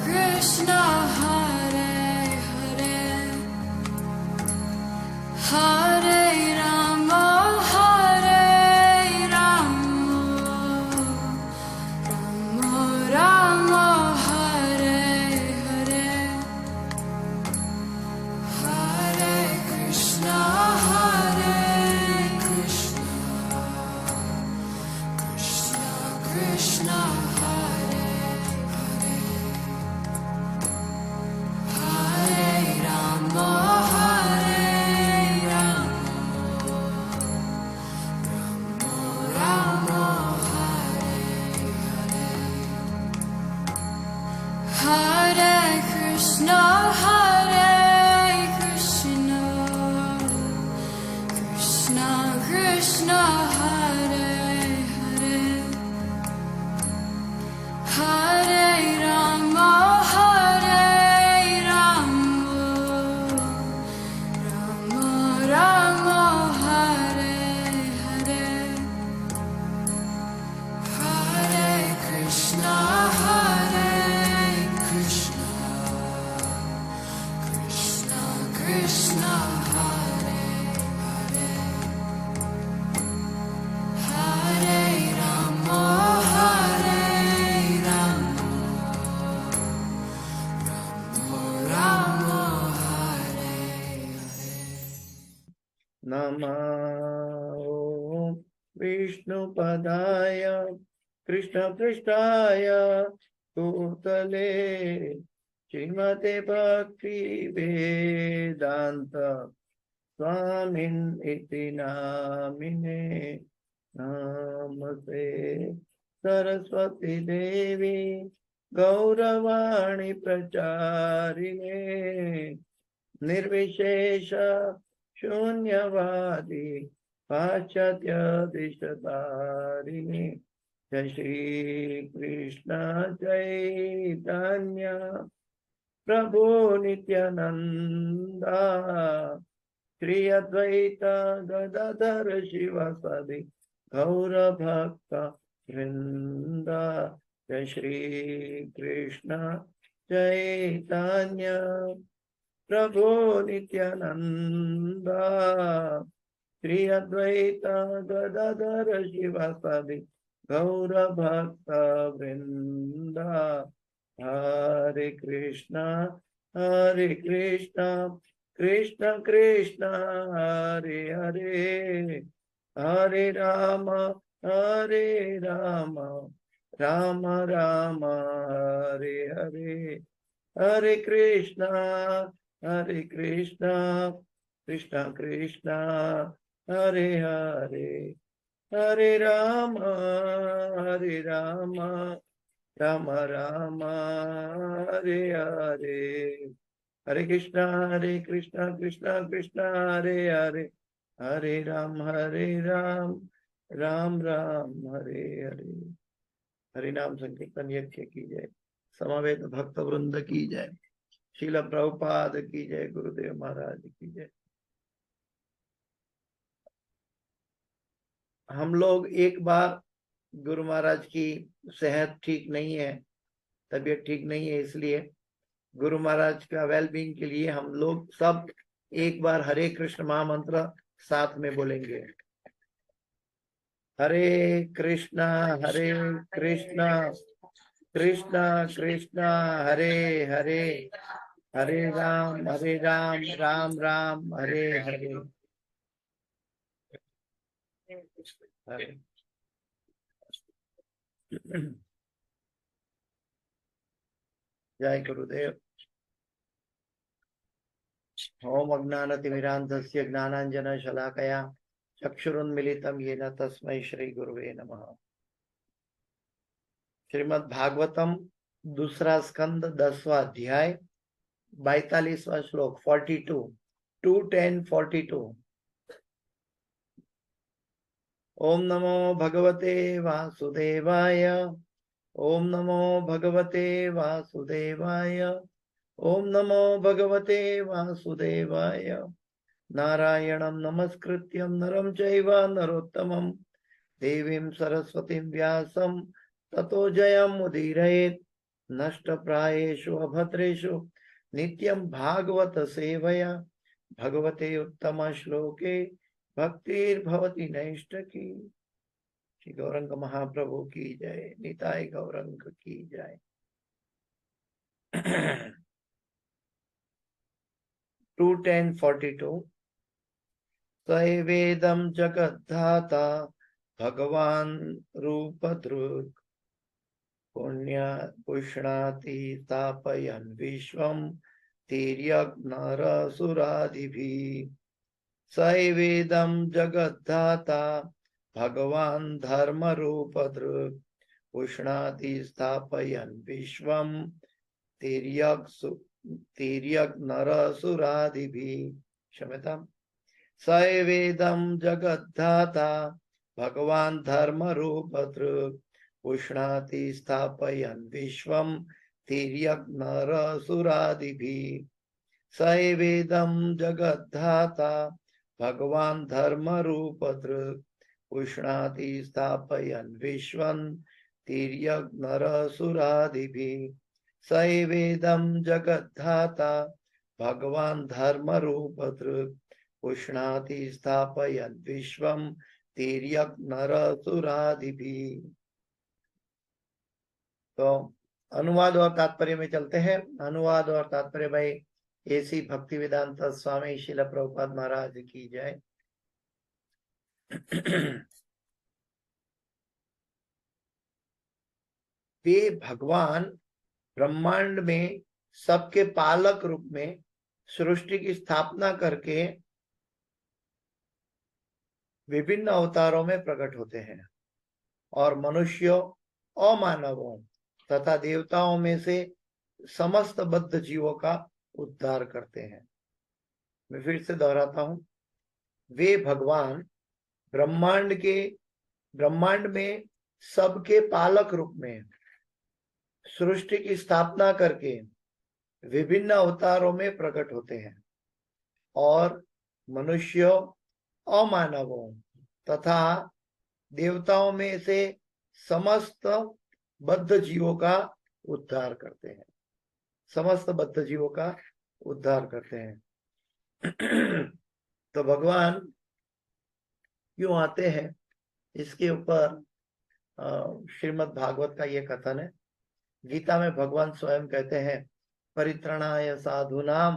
Krishna Hare Hare Hare Rama Hare Rama Rama Rama Hare Hare Hare Krishna Hare Krishna Krishna Krishna Hare Hare Hare Rama Hare Rama Rama Hare Hare Hare Krishna Hare Krishna Krishna Krishna Hare Hare Hare Rama Hare Rama Rama Rama Hare Hare Hare Krishna Hare Krishna Krishna Krishna Hare Hare Hare Rama Hare Rama Rama Hare Hare नमः विष्णुपदाय कृष्णपृष्ठाय भूतले श्रीमते भक्ति वेदांत स्वामिन् इति नामिने नमस्ते सरस्वती देवी गौरवाणी प्रचारिणे निर्विशेष शून्यवादी पाश्चात्य दिशतारिणी जय श्री कृष्ण चैतन्य प्रभु नित्यानंदा श्री अद्वैत गदाधर शिवासादि गौर भक्त वृंद जय श्री कृष्ण चैतन्य प्रभु नित्यानंदा श्री अद्वैत गदाधर शिवासादि गौर भक्त वृंद हरे कृष्णा कृष्ण कृष्ण हरे हरे हरे राम राम राम हरे हरे हरे कृष्णा कृष्ण कृष्ण हरे हरे हरे राम राम राम हरे हरे हरे कृष्णा कृष्ण कृष्ण हरे हरे हरे राम राम राम हरे हरे। हरि नाम संकीर्तन यज्ञ की जय। समवेत भक्त वृंद की जय। श्रील प्रभुपाद की जय। गुरुदेव महाराज की जय। हम लोग एक बार गुरु महाराज की सेहत ठीक नहीं है, तबीयत ठीक नहीं है, इसलिए गुरु महाराज का वेलबींग के लिए हम लोग सब एक बार हरे कृष्ण महामंत्र साथ में बोलेंगे। हरे कृष्णा कृष्णा कृष्णा हरे हरे हरे राम राम राम हरे हरे। जय गुरुदेव। ओम अज्ञानतिमिरान्धस्य ज्ञानाञ्जनशलाकया चक्षुरुन्मिलितं येन तस्मै श्री गुरुवे नमः। श्रीमद् भागवतम दूसरा स्कंद 10वां अध्याय 42वां श्लोक 42 2:10-42। ओम नमो भगवते वासुदेवाय ओम नमो भगवते वासुदेवाय ओम नमो भगवते वासुदेवाय। नारायणं नमस्कृत्यं नरं चैव नरोत्तमं देवीं सरस्वतीं व्यासं ततो जयमुदीरयेत्। नष्ट प्रायेषु अभद्रेषु नित्यं भागवत सेवया भगवते उत्तम श्लोके भक्तिर्भवति नैष्ठकी। श्री गौरंग महाप्रभु की जय, निताय गौरंग की जय। 2:10:42 सैवेदं जगद्धाता भगवान रूपधृक् पुण्य पुष्णाति तापयन् विश्वं तिर्यग्नरसुरादिभिः। सैवेदं जगद्धाता भगवान धर्म रूपधृक् पुष्णाति स्थापयन् विश्वं तिर्यग्नरसुरादिभिः। क्षम्यताम्। सैवेदं जगद्धाता भगवान धर्म रूपधृक् पुष्णाति स्थापयन् विश्वं तिर्यग्नरसुरादिभिः। सैवेदं जगद्धाता भगवान धर्म रूपधृक् पुष्णाति स्थापयन् विश्वं तिर्यग्नरसुरादिभिः। सैवेदं जगद्धाता भगवान धर्म रूपधृक् पुष्णाति स्थापयन् विश्वं तिर्यग्नरसुरादिभिः। तो अनुवाद और तात्पर्य में चलते हैं। अनुवाद और तात्पर्य भाई एसी भक्तिवेदांत स्वामी श्रील प्रभुपाद महाराज की जय। वे भगवान ब्रह्मांड में सबके पालक रूप में सृष्टि की स्थापना करके विभिन्न अवतारों में प्रकट होते हैं और मनुष्यों और मानवों तथा देवताओं में से समस्त बद्ध जीवों का उद्धार करते हैं। मैं फिर से दोहराता हूं, वे भगवान ब्रह्मांड में सबके पालक रूप में सृष्टि की स्थापना करके विभिन्न अवतारों में प्रकट होते हैं और मनुष्यों और मानवों तथा देवताओं में से समस्त बद्ध जीवों का उद्धार करते हैं। समस्त बद्ध जीवों का उद्धार करते हैं। तो भगवान क्यों आते हैं, इसके ऊपर श्रीमद् भागवत का ये कथन है। गीता में भगवान स्वयं कहते हैं, परित्रणाय साधूनां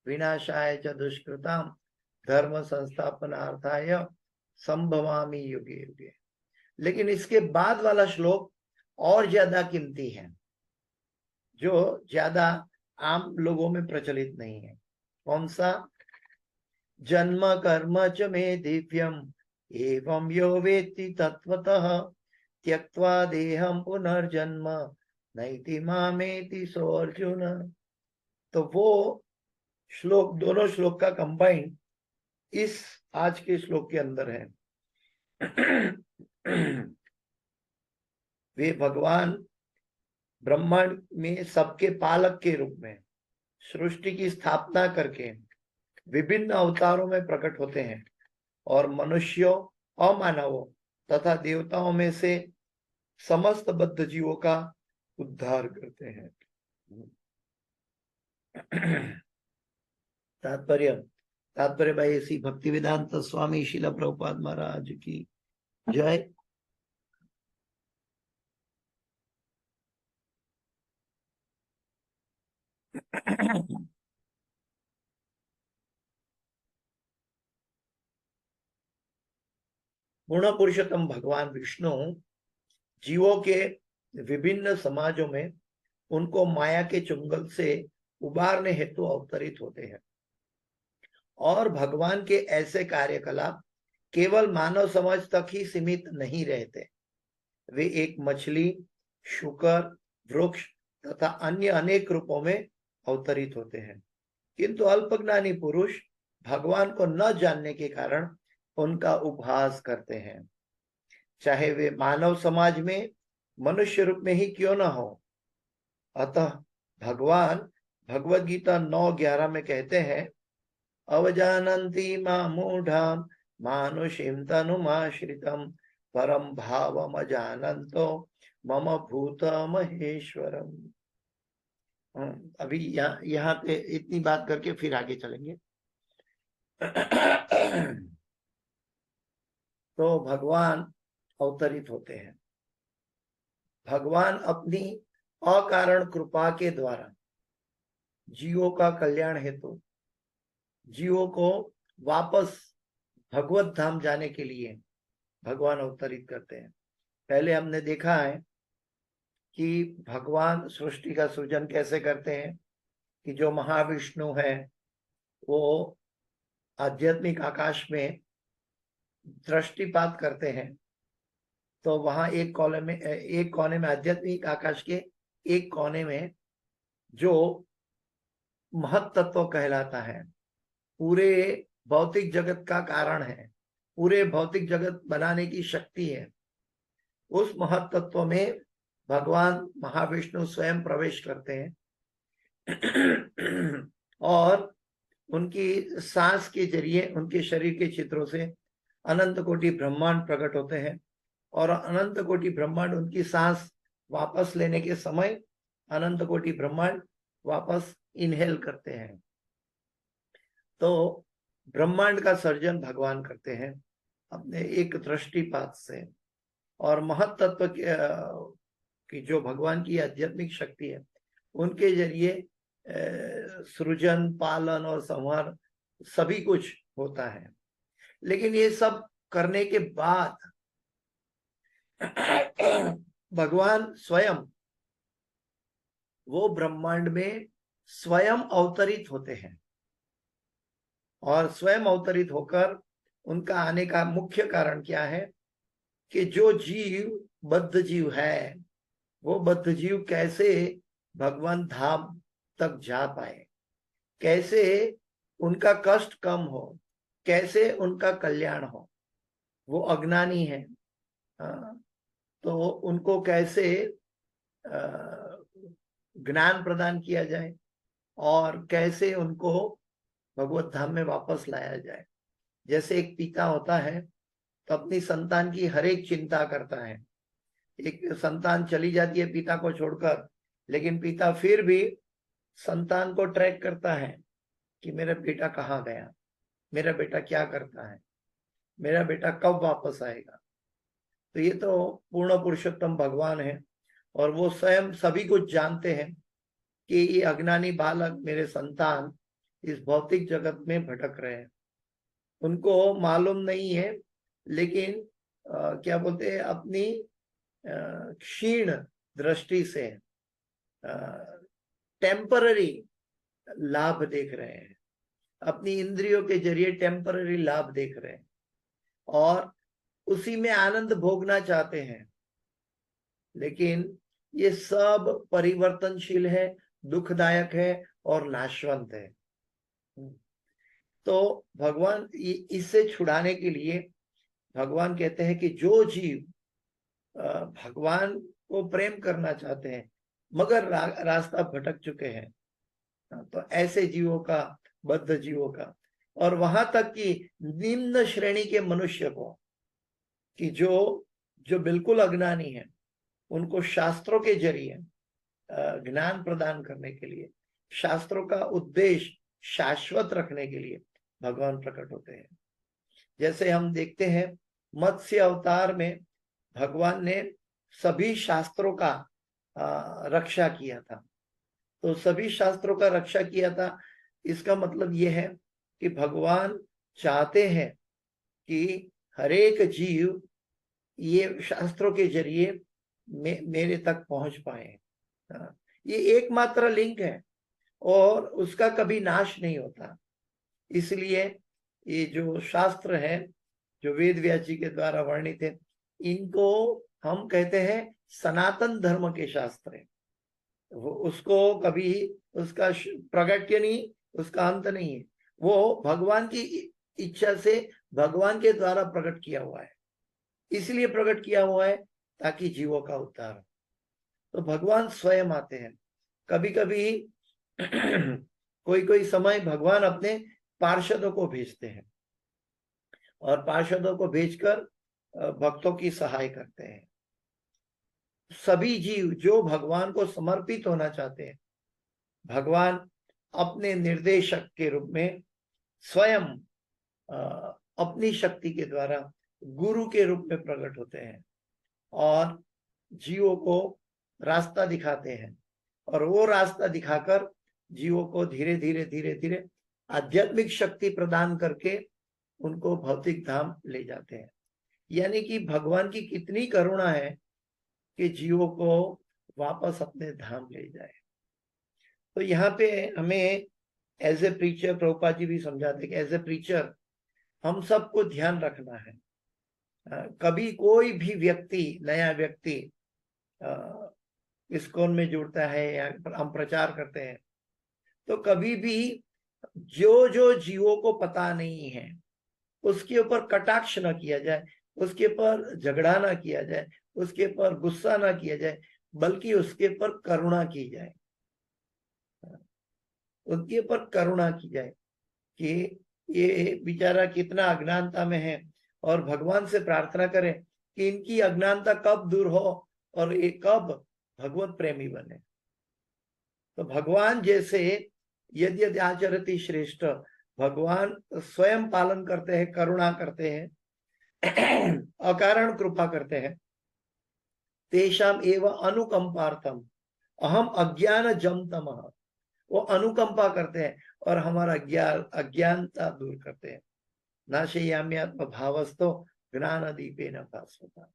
विनाशाय च दुष्कृतां धर्म संस्थापनार्थाय संभवामि युगे युगे। लेकिन इसके बाद वाला श्लोक और ज्यादा कीमती है, जो ज्यादा आम लोगों में प्रचलित नहीं है। कौन सा? जन्म कर्म च मे दिव्यम एवं यो वेत्ति तत्वतः त्यक्त्वा देहं पुनर्जन्म नैति मामेति सो अर्जुन। तो वो श्लोक, दोनों श्लोक का कंबाइन इस आज के श्लोक के अंदर है। वे भगवान ब्रह्मांड में सबके पालक के रूप में सृष्टि की स्थापना करके विभिन्न अवतारों में प्रकट होते हैं और मनुष्यों और मानवों तथा देवताओं में से समस्त बद्ध जीवों का उद्धार करते हैं। तात्पर्य भाई ऐसी भक्तिवेदांत स्वामी श्रील प्रभुपाद महाराज की जय। पूर्ण पुरुषोत्तम भगवान विष्णु जीवों के विभिन्न समाजों में उनको माया के चुंगल से उबारने हेतु अवतरित होते हैं और भगवान के ऐसे कार्यकलाप केवल मानव समाज तक ही सीमित नहीं रहते। वे एक मछली, शुकर, वृक्ष तथा अन्य अनेक रूपों में अवतरित होते हैं, किंतु अल्पज्ञानी पुरुष भगवान को न जानने के कारण उनका उपहास करते हैं, चाहे वे मानव समाज में मनुष्य रूप में ही क्यों न हो। अतः भगवान भगवद गीता 9:11 में कहते हैं, अवजानन्ति मां मूढ़ां मानुषीं तनुमाश्रितं परम भावमजानन्तो मम भूत महेश्वरम। अभी यहाँ पे इतनी बात करके फिर आगे चलेंगे। तो भगवान अवतरित होते हैं। भगवान अपनी अकारण कृपा के द्वारा जीवों का कल्याण हेतु जीवों को वापस भगवत धाम जाने के लिए भगवान अवतरित करते हैं। पहले हमने देखा है कि भगवान सृष्टि का सृजन कैसे करते हैं, कि जो महाविष्णु है वो आध्यात्मिक आकाश में दृष्टिपात करते हैं, तो वहां एक कोने में आध्यात्मिक आकाश के एक कोने में जो महत तत्व कहलाता है, पूरे भौतिक जगत का कारण है, पूरे भौतिक जगत बनाने की शक्ति है, उस महत तत्व में भगवान महाविष्णु स्वयं प्रवेश करते हैं और उनकी सांस के जरिए उनके शरीर के चित्रों से अनंत कोटि ब्रह्मांड प्रकट होते हैं और अनंत कोटि ब्रह्मांड उनकी सांस वापस लेने के समय अनंत कोटि ब्रह्मांड वापस इनहेल करते हैं। तो ब्रह्मांड का सर्जन भगवान करते हैं अपने एक दृष्टिपात से, और महत तत्व की जो भगवान की आध्यात्मिक शक्ति है उनके जरिए सृजन, पालन और संहार सभी कुछ होता है। लेकिन ये सब करने के बाद भगवान स्वयं वो ब्रह्मांड में स्वयं अवतरित होते हैं, और स्वयं अवतरित होकर उनका आने का मुख्य कारण क्या है कि जो जीव बद्ध जीव है वो बद्ध जीव कैसे भगवान धाम तक जा पाए, कैसे उनका कष्ट कम हो, कैसे उनका कल्याण हो। वो अज्ञानी है, तो उनको कैसे ज्ञान प्रदान किया जाए और कैसे उनको भगवत धाम में वापस लाया जाए। जैसे एक पिता होता है तो अपनी संतान की हर एक चिंता करता है। एक संतान चली जाती है पिता को छोड़कर, लेकिन पिता फिर भी संतान को ट्रैक करता है कि मेरा बेटा कहाँ गया, मेरा बेटा क्या करता है, मेरा बेटा कब वापस आएगा। तो ये तो पूर्ण पुरुषोत्तम भगवान है और वो स्वयं सभी कुछ जानते हैं कि ये अज्ञानी बालक मेरे संतान इस भौतिक जगत में भटक रहे हैं। उनको मालूम नहीं है, लेकिन क्या बोलते हैं, अपनी क्षीण दृष्टि से टेम्पररी लाभ देख रहे हैं, अपनी इंद्रियों के जरिए टेम्पररी लाभ देख रहे हैं और उसी में आनंद भोगना चाहते हैं। लेकिन ये सब परिवर्तनशील है, दुखदायक है और नाशवंत है। तो भगवान इससे छुड़ाने के लिए भगवान कहते हैं कि जो जीव भगवान को प्रेम करना चाहते हैं मगर रास्ता भटक चुके हैं, तो ऐसे जीवों का, बद्ध जीवों का, और वहां तक कि निम्न श्रेणी के मनुष्य को, कि जो बिल्कुल अज्ञानी है, उनको शास्त्रों के जरिए ज्ञान प्रदान करने के लिए, शास्त्रों का उद्देश्य शाश्वत रखने के लिए भगवान प्रकट होते हैं। जैसे हम देखते हैं मत्स्य अवतार में भगवान ने सभी शास्त्रों का रक्षा किया था। तो सभी शास्त्रों का रक्षा किया था, इसका मतलब यह है कि भगवान चाहते हैं कि हरेक जीव ये शास्त्रों के जरिए मेरे तक पहुंच पाए। ये एकमात्र लिंक है और उसका कभी नाश नहीं होता। इसलिए ये जो शास्त्र है, जो वेद व्यास जी के द्वारा वर्णित है, इनको हम कहते हैं सनातन धर्म के शास्त्र है। वो उसको कभी उसका प्रगट्य नहीं, उसका अंत नहीं है। वो भगवान की इच्छा से भगवान के द्वारा प्रकट किया हुआ है, इसलिए प्रकट किया हुआ है ताकि जीवों का उद्धार हो। तो भगवान स्वयं आते हैं। कभी कभी कोई समय भगवान अपने पार्षदों को भेजते हैं और पार्षदों को भेजकर भक्तों की सहाय करते हैं। सभी जीव जो भगवान को समर्पित होना चाहते हैं भगवान अपने निर्देशक के रूप में स्वयं अपनी शक्ति के द्वारा गुरु के रूप में प्रकट होते हैं और जीवों को रास्ता दिखाते हैं, और वो रास्ता दिखाकर जीवों को धीरे धीरे धीरे धीरे आध्यात्मिक शक्ति प्रदान करके उनको भौतिक धाम ले जाते हैं। यानी कि भगवान की कितनी करुणा है कि जीवों को वापस अपने धाम ले जाए। तो यहाँ पे हमें as a preacher, Prabhupada ji भी समझाते कि एज ए प्रीचर हम सबको ध्यान रखना है। कभी कोई भी व्यक्ति, नया व्यक्ति इस्कॉन में जुड़ता है या हम प्रचार करते हैं, तो कभी भी जो जो जीवों को पता नहीं है उसके ऊपर कटाक्ष ना किया जाए, उसके ऊपर झगड़ा ना किया जाए, उसके ऊपर गुस्सा ना किया जाए, बल्कि उसके ऊपर करुणा की जाए, उनके ऊपर करुणा की जाए कि ये बेचारा कितना अज्ञानता में है, और भगवान से प्रार्थना करें कि इनकी अज्ञानता कब दूर हो और ये कब भगवत प्रेमी बने। तो भगवान जैसे यदि यदि आचरति श्रेष्ठ, भगवान स्वयं पालन करते हैं, करुणा करते हैं, अकारण कृपा करते हैं। तेषाम एवं अनुकंपार्थम अहम अज्ञान जम तमः, वो अनुकंपा करते हैं और हमारा अज्ञानता दूर करते हैं। नाशयाम्यात्म भावस्तो ज्ञान दीपे न भास्वता।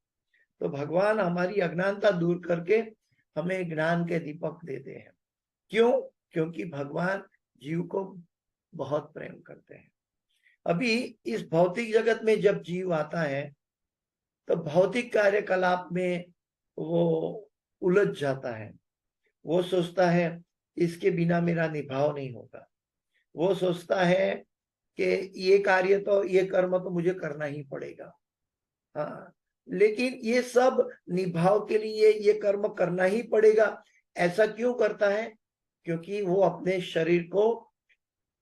तो भगवान हमारी अज्ञानता दूर करके हमें ज्ञान के दीपक देते हैं। क्यों? क्योंकि भगवान जीव को बहुत प्रेम करते हैं। अभी इस भौतिक जगत में जब जीव आता है तो भौतिक कार्यकलाप में वो उलझ जाता है। वो सोचता है इसके बिना मेरा निभाव नहीं होगा। वो सोचता है कि ये कार्य तो, ये कर्म तो मुझे करना ही पड़ेगा। हाँ, लेकिन ये सब निभाव के लिए ये कर्म करना ही पड़ेगा, ऐसा क्यों करता है? क्योंकि वो अपने शरीर को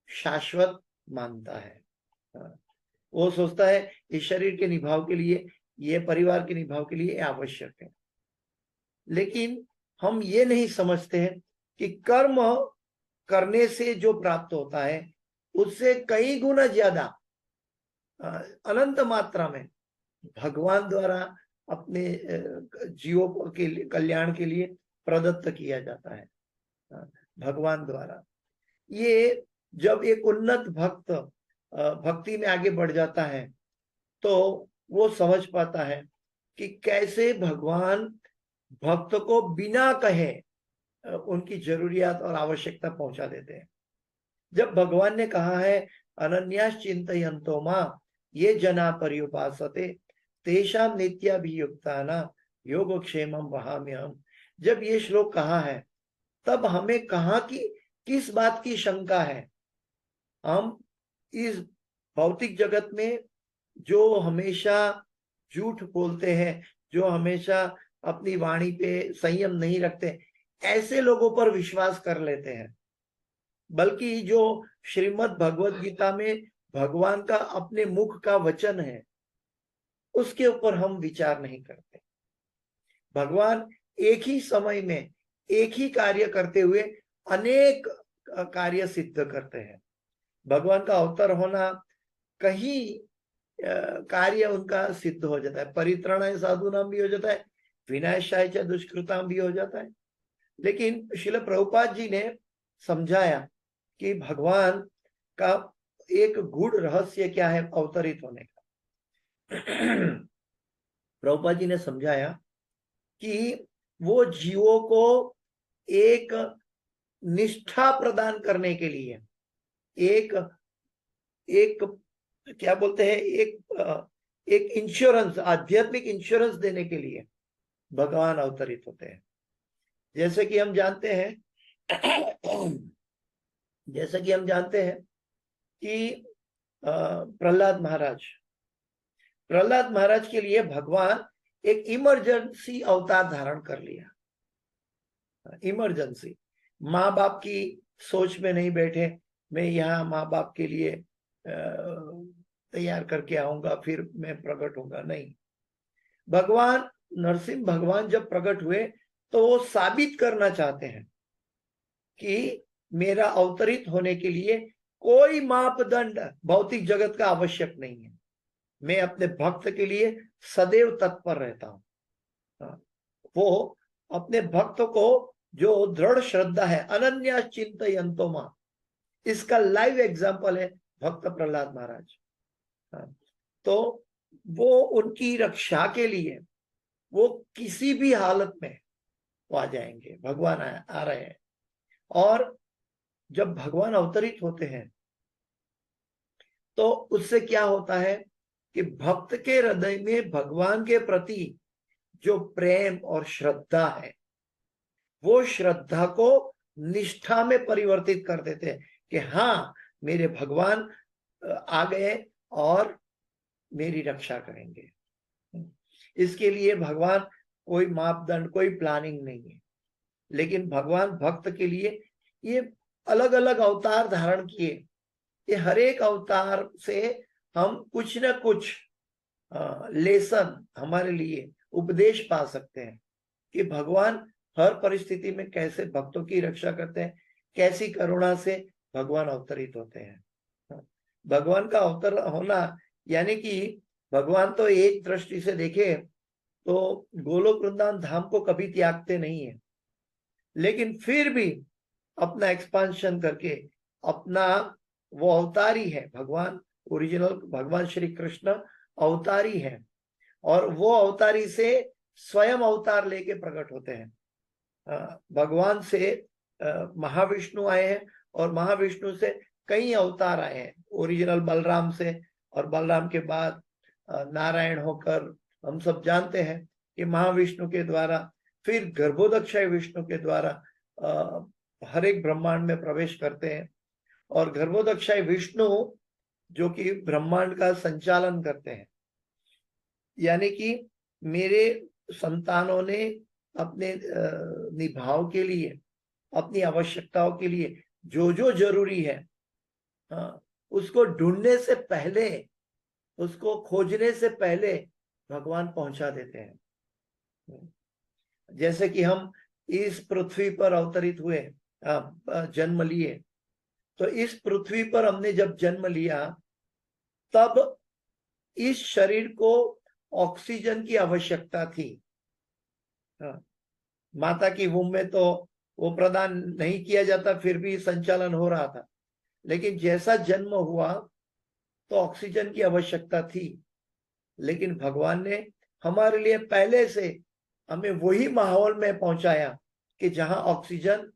शाश्वत मानता है। हाँ, वो सोचता है इस शरीर के निभाव के लिए, ये परिवार के निभाव के लिए आवश्यक है। लेकिन हम ये नहीं समझते हैं कि कर्म करने से जो प्राप्त होता है उससे कई गुना ज्यादा, अनंत मात्रा में भगवान द्वारा अपने जीवों के कल्याण के लिए प्रदत्त किया जाता है। भगवान द्वारा ये जब एक उन्नत भक्त भक्ति में आगे बढ़ जाता है तो वो समझ पाता है कि कैसे भगवान भक्त को बिना कहे उनकी जरूरियात और आवश्यकता पहुंचा देते हैं। जब भगवान ने कहा है अनन्यास चिंतयन्तो मां ये जना पर्युपासते तेषां नित्याभियुक्ताना योगक्षेमं वहाम्यहम्, जब ये श्लोक कहा है तब हमें कहा कि किस बात की शंका है। हम इस भौतिक जगत में जो हमेशा झूठ बोलते हैं, जो हमेशा अपनी वाणी पे संयम नहीं रखते, ऐसे लोगों पर विश्वास कर लेते हैं। बल्कि जो श्रीमद् भगवत गीता में भगवान का अपने मुख का वचन है उसके ऊपर हम विचार नहीं करते। भगवान एक ही समय में एक ही कार्य करते हुए अनेक कार्य सिद्ध करते हैं। भगवान का अवतार होना, कहीं कार्य उनका सिद्ध हो जाता है। परित्राणाय साधूनाम भी हो जाता है, विनाशाय च दुष्कृताम भी हो जाता है। लेकिन श्रील प्रभुपाद जी ने समझाया कि भगवान का एक गूढ़ रहस्य क्या है अवतरित होने का। प्रभुपाद जी ने समझाया कि वो जीवों को एक निष्ठा प्रदान करने के लिए, एक क्या बोलते हैं, एक इंश्योरेंस, आध्यात्मिक इंश्योरेंस देने के लिए भगवान अवतरित होते हैं। जैसे कि हम जानते हैं कि प्रहलाद महाराज के लिए भगवान एक इमरजेंसी अवतार धारण कर लिया। इमरजेंसी, माँ बाप की सोच में नहीं बैठे, मैं यहाँ माँ बाप के लिए तैयार करके आऊंगा फिर मैं प्रकट होगा, नहीं। भगवान नरसिंह भगवान जब प्रकट हुए तो वो साबित करना चाहते हैं कि मेरा अवतरित होने के लिए कोई मापदंड भौतिक जगत का आवश्यक नहीं है। मैं अपने भक्त के लिए सदैव तत्पर रहता हूं। वो अपने भक्त को जो दृढ़ श्रद्धा है, अनन्या चिंतयन्तो मां, इसका लाइव एग्जाम्पल है भक्त प्रहलाद महाराज। तो वो उनकी रक्षा के लिए वो किसी भी हालत में वो आ जाएंगे। भगवान आ रहे हैं, और जब भगवान अवतरित होते हैं तो उससे क्या होता है कि भक्त के हृदय में भगवान के प्रति जो प्रेम और श्रद्धा है, वो श्रद्धा को निष्ठा में परिवर्तित कर देते हैं कि हाँ, मेरे भगवान आ गए और मेरी रक्षा करेंगे। इसके लिए भगवान कोई मापदंड, कोई प्लानिंग नहीं है, लेकिन भगवान भक्त के लिए ये अलग अलग अवतार धारण किए। ये हर एक अवतार से हम कुछ ना कुछ लेसन, हमारे लिए उपदेश पा सकते हैं कि भगवान हर परिस्थिति में कैसे भक्तों की रक्षा करते हैं, कैसी करुणा से भगवान अवतरित होते हैं। भगवान का अवतर होना यानी कि भगवान तो एक दृष्टि से देखे तो गोलोक वृंदावन धाम को कभी त्यागते नहीं है, लेकिन फिर भी अपना एक्सपांशन करके अपना वो अवतारी है। भगवान ओरिजिनल भगवान श्री कृष्ण अवतारी है, और वो अवतारी से स्वयं अवतार लेके प्रकट होते हैं। भगवान से महाविष्णु आए हैं, और महाविष्णु से कई अवतार आए हैं। ओरिजिनल बलराम से, और बलराम के बाद नारायण होकर हम सब जानते हैं कि महाविष्णु के द्वारा फिर गर्भोदक्षय विष्णु के द्वारा हर एक ब्रह्मांड में प्रवेश करते हैं। और गर्भोदक्षय विष्णु जो कि ब्रह्मांड का संचालन करते हैं, यानी कि मेरे संतानों ने अपने निभाव के लिए, अपनी आवश्यकताओं के लिए जो जो जरूरी है, उसको ढूंढने से पहले, उसको खोजने से पहले भगवान पहुंचा देते हैं। जैसे कि हम इस पृथ्वी पर अवतरित हुए, जन्म लिए, तो इस पृथ्वी पर हमने जब जन्म लिया तब इस शरीर को ऑक्सीजन की आवश्यकता थी। माता की वूम में तो वो प्रदान नहीं किया जाता, फिर भी संचालन हो रहा था। लेकिन जैसा जन्म हुआ तो ऑक्सीजन की आवश्यकता थी, लेकिन भगवान ने हमारे लिए पहले से हमें वही माहौल में पहुंचाया कि जहां ऑक्सीजन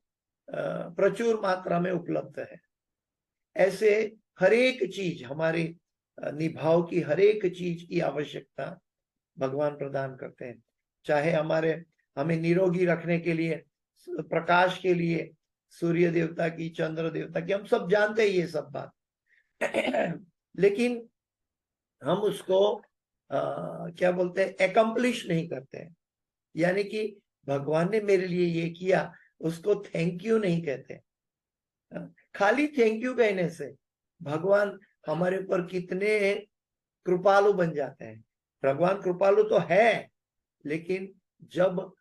प्रचुर मात्रा में उपलब्ध है। ऐसे हर एक चीज, हमारे निभाव की हर एक चीज की आवश्यकता भगवान प्रदान करते हैं। चाहे हमें निरोगी रखने के लिए, प्रकाश के लिए सूर्य देवता की, चंद्र देवता की, हम सब जानते हैं ये सब बात। लेकिन हम उसको क्या बोलते हैं, एकम्प्लिश नहीं करते हैं। यानी कि भगवान ने मेरे लिए ये किया, उसको थैंक यू नहीं कहते। खाली थैंक यू कहने से भगवान हमारे ऊपर कितने कृपालु बन जाते हैं। भगवान कृपालु तो है, लेकिन जब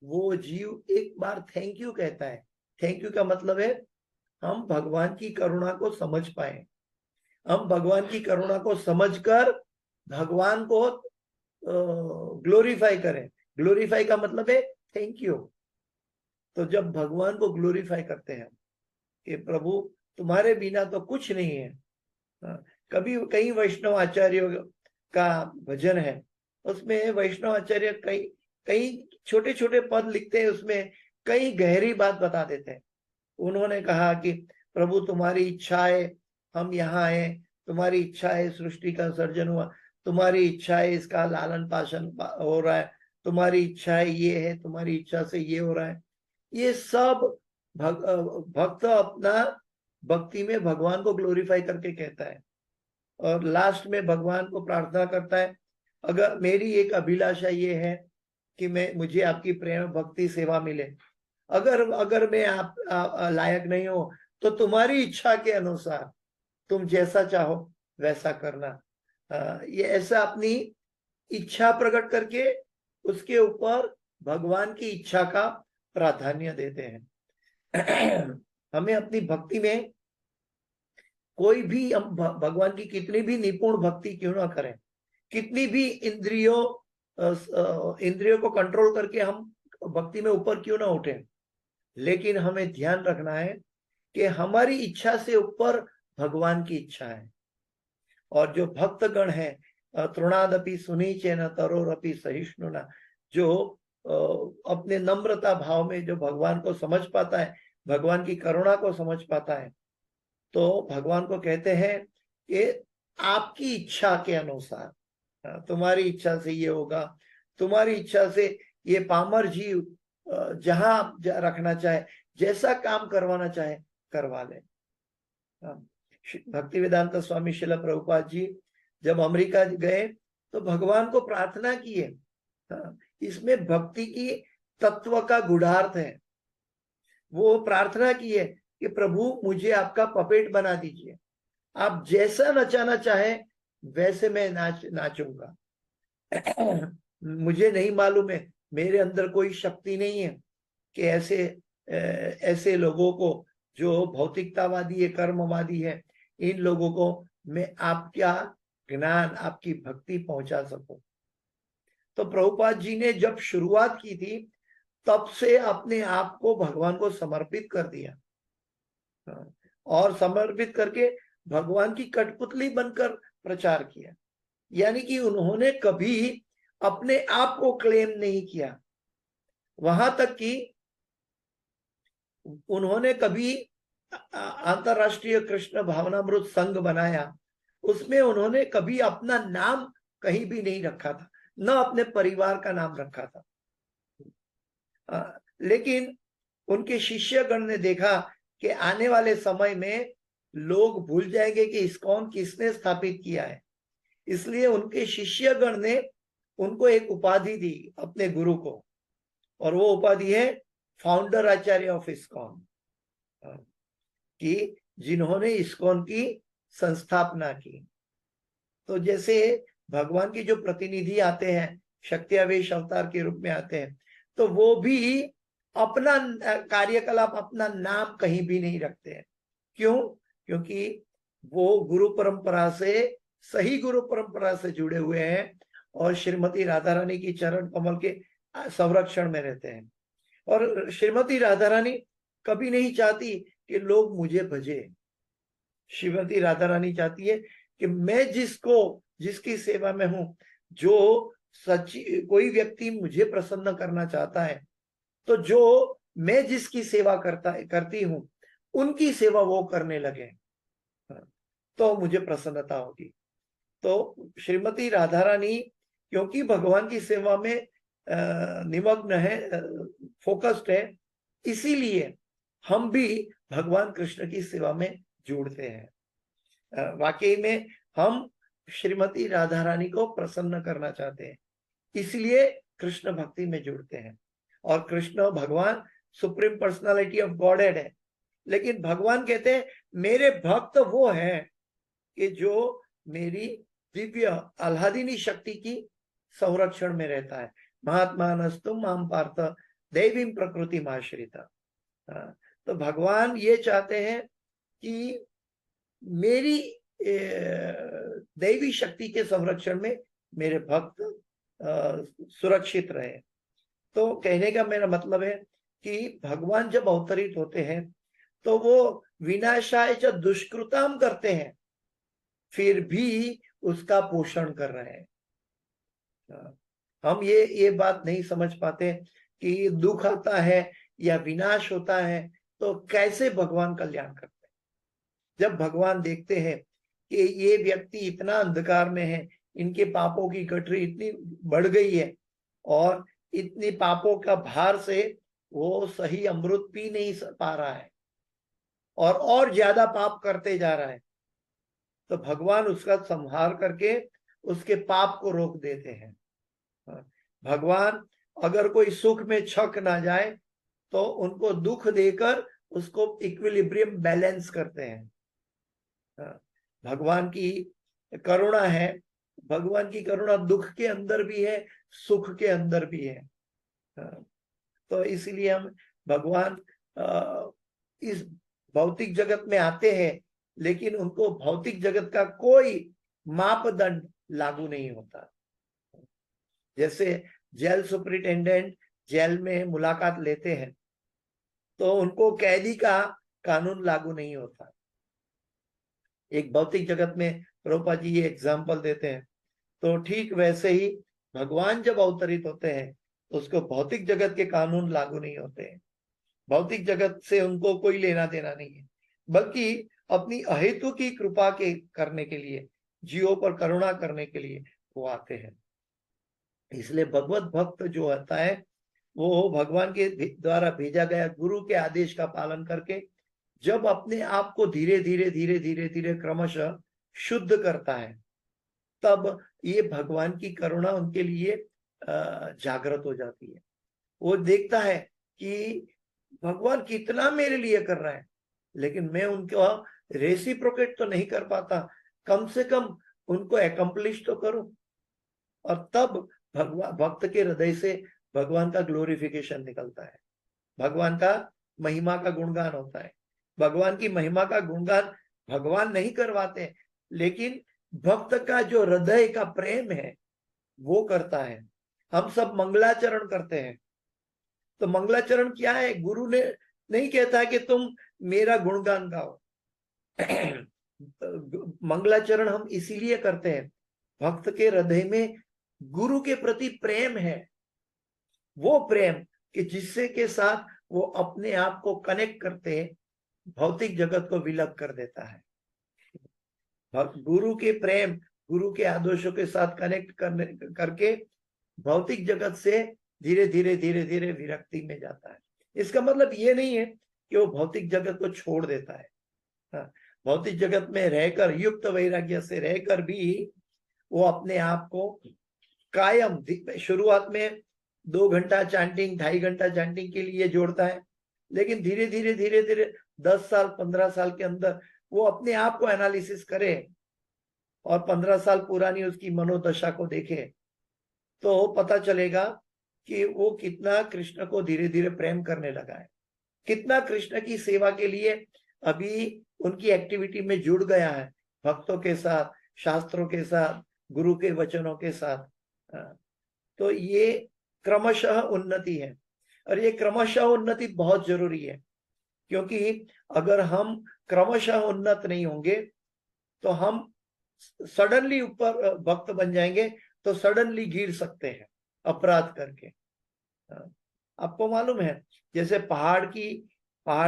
वो जीव एक बार थैंक यू कहता है, थैंक यू का मतलब है हम भगवान की करुणा को समझ पाए, हम भगवान की करुणा को समझकर भगवान को ग्लोरीफाई करें। ग्लोरीफाई का मतलब है थैंक यू। तो जब भगवान को ग्लोरीफाई करते हैं कि प्रभु तुम्हारे बिना तो कुछ नहीं है। कभी कई वैष्णव आचार्यों का भजन है, उसमें वैष्णव आचार्य कई छोटे छोटे पद लिखते हैं, उसमें कई गहरी बात बता देते हैं। उन्होंने कहा कि प्रभु तुम्हारी इच्छा है हम यहाँ आए, तुम्हारी इच्छा है सृष्टि का सर्जन हुआ, तुम्हारी इच्छा है इसका लालन पालन हो रहा है, तुम्हारी इच्छा है ये है, तुम्हारी इच्छा से ये हो रहा है। ये सब भक्त अपना भक्ति में भगवान को ग्लोरीफाई करके कहता है, और लास्ट में भगवान को प्रार्थना करता है, अगर मेरी एक अभिलाषा ये है कि मुझे आपकी प्रेम भक्ति सेवा मिले, अगर मैं आप लायक नहीं हो तो तुम्हारी इच्छा के अनुसार तुम जैसा चाहो वैसा करना। ये ऐसा अपनी इच्छा प्रकट करके उसके ऊपर भगवान की इच्छा का प्राधान्य देते हैं। हमें अपनी भक्ति में कोई भी, हम भगवान की कितनी भी निपुण भक्ति क्यों ना करें, कितनी भी इंद्रियों को कंट्रोल करके हम भक्ति में ऊपर क्यों ना उठे, लेकिन हमें ध्यान रखना है कि हमारी इच्छा से ऊपर भगवान की इच्छा है। और जो भक्तगण है, तृणादपि सुनीचेन तरोरपि सहिष्णुना, जो अपने नम्रता भाव में जो भगवान को समझ पाता है, भगवान की करुणा को समझ पाता है, तो भगवान को कहते हैं कि आपकी इच्छा के अनुसार, तुम्हारी इच्छा से ये होगा, तुम्हारी इच्छा से ये पामर जीव जहां रखना चाहे, जैसा काम करवाना चाहे करवा ले। भक्ति वेदांत स्वामी श्रील प्रभुपाद जी जब अमेरिका गए तो भगवान को प्रार्थना की है। इसमें भक्ति की तत्व का गूढ़ार्थ है। वो प्रार्थना की है कि प्रभु मुझे आपका पपेट बना दीजिए, आप जैसा नचाना चाहे वैसे मैं नाचूंगा। मुझे नहीं मालूम है, मेरे अंदर कोई शक्ति नहीं है कि ऐसे लोगों को जो भौतिकतावादी है, कर्मवादी है, इन लोगों को मैं आपका ज्ञान, आपकी भक्ति पहुंचा सकूं। तो प्रभुपाद जी ने जब शुरुआत की थी तब से अपने आप को भगवान को समर्पित कर दिया, और समर्पित करके भगवान की कठपुतली बनकर प्रचार किया। यानी कि उन्होंने कभी अपने आप को क्लेम नहीं किया, वहां तक कि उन्होंने कभी अंतरराष्ट्रीय कृष्ण भावनामृत संघ बनाया, उसमें उन्होंने कभी अपना नाम कहीं भी नहीं रखा था, न अपने परिवार का नाम रखा था। लेकिन उनके शिष्यगण ने देखा कि आने वाले समय में लोग भूल जाएंगे कि इस्कॉन किसने स्थापित किया है, इसलिए उनके शिष्यगण ने उनको एक उपाधि दी अपने गुरु को, और वो उपाधि है फाउंडर आचार्य ऑफ इस्कॉन, कि जिन्होंने इस्कॉन की संस्थापना की। तो जैसे भगवान के जो प्रतिनिधि आते हैं, शक्त्यावेश अवतार के रूप में आते हैं, तो वो भी अपना कार्यकलाप, अपना नाम कहीं भी नहीं रखते हैं। क्यों? क्योंकि वो गुरु परंपरा से, सही गुरु परंपरा से जुड़े हुए हैं और श्रीमती राधा रानी की चरण कमल के संरक्षण में रहते हैं। और श्रीमती राधा रानी कभी नहीं चाहती कि लोग मुझे भजे। श्रीमती राधा रानी चाहती है कि मैं जिसकी सेवा में हूं, जो सच्ची कोई व्यक्ति मुझे प्रसन्न करना चाहता है, तो जो मैं जिसकी सेवा करती हूं उनकी सेवा वो करने लगे, तो मुझे प्रसन्नता होगी। तो श्रीमती राधा रानी क्योंकि भगवान की सेवा में निमग्न है, फोकस्ड है, इसीलिए हम भी भगवान कृष्ण की सेवा में जुड़ते हैं। वाकई में हम श्रीमती राधा रानी को प्रसन्न करना चाहते हैं, इसलिए कृष्ण भक्ति में जुड़ते हैं। और कृष्ण भगवान सुप्रीम पर्सनालिटी ऑफ गॉडहेड है, लेकिन भगवान कहते हैं मेरे भक्त वो हैं कि जो मेरी दिव्य आह्लादिनी शक्ति की संरक्षण में रहता है। महात्मा नस्तुम माम पार्थ दैवीं प्रकृति माश्रिता। तो भगवान ये चाहते हैं कि मेरी दैवी शक्ति के संरक्षण में मेरे भक्त सुरक्षित रहे। तो कहने का मेरा मतलब है कि भगवान जब अवतरित होते हैं तो वो विनाशाय च दुष्कृताम करते हैं, फिर भी उसका पोषण कर रहे हैं। हम ये बात नहीं समझ पाते कि दुख आता है या विनाश होता है तो कैसे भगवान कल्याण करते हैं। जब भगवान देखते हैं कि ये व्यक्ति इतना अंधकार में है, इनके पापों की गठरी इतनी बढ़ गई है और इतनी पापों का भार से वो सही अमृत पी नहीं पा रहा है और ज्यादा पाप करते जा रहा है, तो भगवान उसका संहार करके उसके पाप को रोक देते हैं। भगवान अगर कोई सुख में छक ना जाए तो उनको दुख देकर उसको इक्विलिब्रियम बैलेंस करते हैं। भगवान की करुणा है, भगवान की करुणा दुख के अंदर भी है, सुख के अंदर भी है। तो इसलिए हम भगवान इस भौतिक जगत में आते हैं, लेकिन उनको भौतिक जगत का कोई मापदंड लागू नहीं होता। जैसे जेल सुपरिटेंडेंट जेल में मुलाकात लेते हैं तो उनको कैदी का कानून लागू नहीं होता। एक भौतिक जगत में प्रभुपाद जी ये एग्जाम्पल देते हैं। तो ठीक वैसे ही भगवान जब अवतरित होते हैं तो उसको भौतिक जगत के कानून लागू नहीं होते हैं। भौतिक जगत से उनको कोई लेना देना नहीं है, बल्कि अपनी अहेतु की कृपा के करने के लिए, जीवों पर करुणा करने के लिए वो आते हैं। इसलिए भगवत भक्त जो होता है वो भगवान के द्वारा भेजा गया गुरु के आदेश का पालन करके जब अपने आप को धीरे धीरे धीरे धीरे धीरे क्रमशः शुद्ध करता है, तब ये भगवान की करुणा उनके लिए जागृत हो जाती है। वो देखता है कि भगवान कितना मेरे लिए कर रहा है, लेकिन मैं उनको रेसिप्रोकेट तो नहीं कर पाता, कम से कम उनको एकम्प्लिश तो करूं। और तब भगवान भक्त के हृदय से भगवान का ग्लोरिफिकेशन निकलता है, भगवान का महिमा का गुणगान होता है। भगवान की महिमा का गुणगान भगवान नहीं करवाते, लेकिन भक्त का जो हृदय का प्रेम है वो करता है। हम सब मंगलाचरण करते हैं, तो मंगलाचरण क्या है? गुरु ने नहीं कहता है कि तुम मेरा गुणगान गाओ। मंगलाचरण हम इसीलिए करते हैं, भक्त के हृदय में गुरु के प्रति प्रेम है, वो प्रेम कि जिससे के साथ वो अपने आप को कनेक्ट करते हैं, भौतिक जगत को विलग कर देता है। गुरु के प्रेम, गुरु के आदर्शों के साथ कनेक्ट करने करके भौतिक जगत से धीरे धीरे धीरे धीरे विरक्ति में जाता है। इसका मतलब ये नहीं है कि वो भौतिक जगत को छोड़ देता है। हाँ, भौतिक जगत में रहकर, युक्त वैराग्य से रहकर भी वो अपने आप को कायम, शुरुआत में 2 घंटा चैंटिंग, 2.5 घंटा चैंटिंग के लिए जोड़ता है, लेकिन धीरे धीरे धीरे धीरे 10 साल 15 साल के अंदर वो अपने आप को एनालिसिस करे और 15 साल पुरानी उसकी मनोदशा को देखे, तो पता चलेगा कि वो कितना कृष्ण को धीरे धीरे प्रेम करने लगा है, कितना कृष्ण की सेवा के लिए अभी उनकी एक्टिविटी में जुड़ गया है, भक्तों के साथ, शास्त्रों के साथ, गुरु के वचनों के साथ। तो ये क्रमशः उन्नति है, और ये क्रमशः उन्नति बहुत जरूरी है, क्योंकि अगर हम क्रमशः उन्नत नहीं होंगे तो हम सडनली ऊपर भक्त बन जाएंगे, तो सडनली गिर सकते हैं अपराध करके। आपको मालूम है, जैसे पहाड़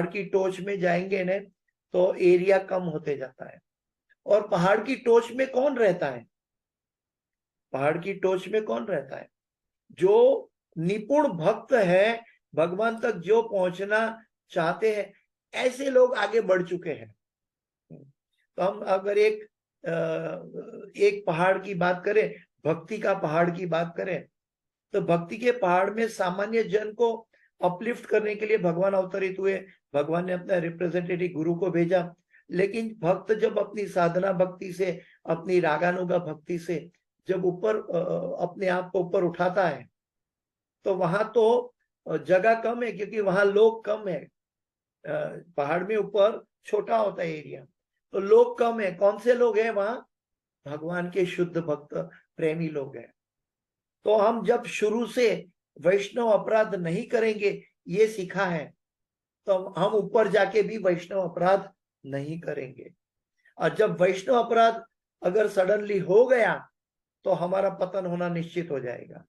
की टोच में जाएंगे न तो एरिया कम होते जाता है, और पहाड़ की टोच में कौन रहता है? पहाड़ की टोच में कौन रहता है? जो निपुण भक्त है, भगवान तक जो पहुंचना चाहते हैं, ऐसे लोग आगे बढ़ चुके हैं। तो हम अगर एक पहाड़ की बात करें, भक्ति का पहाड़ की बात करें, तो भक्ति के पहाड़ में सामान्य जन को अपलिफ्ट करने के लिए भगवान अवतरित हुए, भगवान ने अपना रिप्रेजेंटेटिव गुरु को भेजा। लेकिन भक्त जब अपनी साधना भक्ति से, अपनी रागानुगा भक्ति से जब ऊपर अपने आप को ऊपर उठाता है, तो वहां तो जगह कम है, क्योंकि वहां लोग कम है। पहाड़ में ऊपर छोटा होता है एरिया, तो लोग कम है। कौन से लोग हैं वहां? भगवान के शुद्ध भक्त प्रेमी लोग हैं। तो हम जब शुरू से वैष्णव अपराध नहीं करेंगे, ये सीखा है, तो हम ऊपर जाके भी वैष्णव अपराध नहीं करेंगे। और जब वैष्णव अपराध अगर सडनली हो गया तो हमारा पतन होना निश्चित हो जाएगा।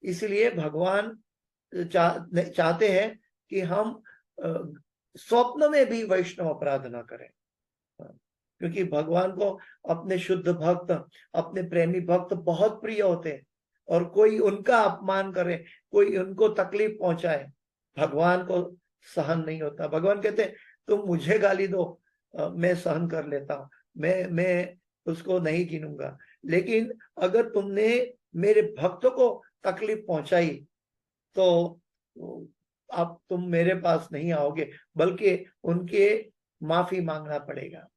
इसलिए भगवान चाहते हैं कि हम स्वप्न में भी वैष्णव अपराध ना करें, क्योंकि भगवान को अपने शुद्ध भक्त, अपने प्रेमी भक्त बहुत प्रिय होते हैं, और कोई उनका अपमान करे, कोई उनको तकलीफ पहुंचाए, भगवान को सहन नहीं होता। भगवान कहते हैं तुम मुझे गाली दो, मैं सहन कर लेता हूं, मैं उसको नहीं गिनूंगा, लेकिन अगर तुमने मेरे भक्तों को तकलीफ पहुंचाई तो अब तुम मेरे पास नहीं आओगे, बल्कि उनके माफी मांगना पड़ेगा।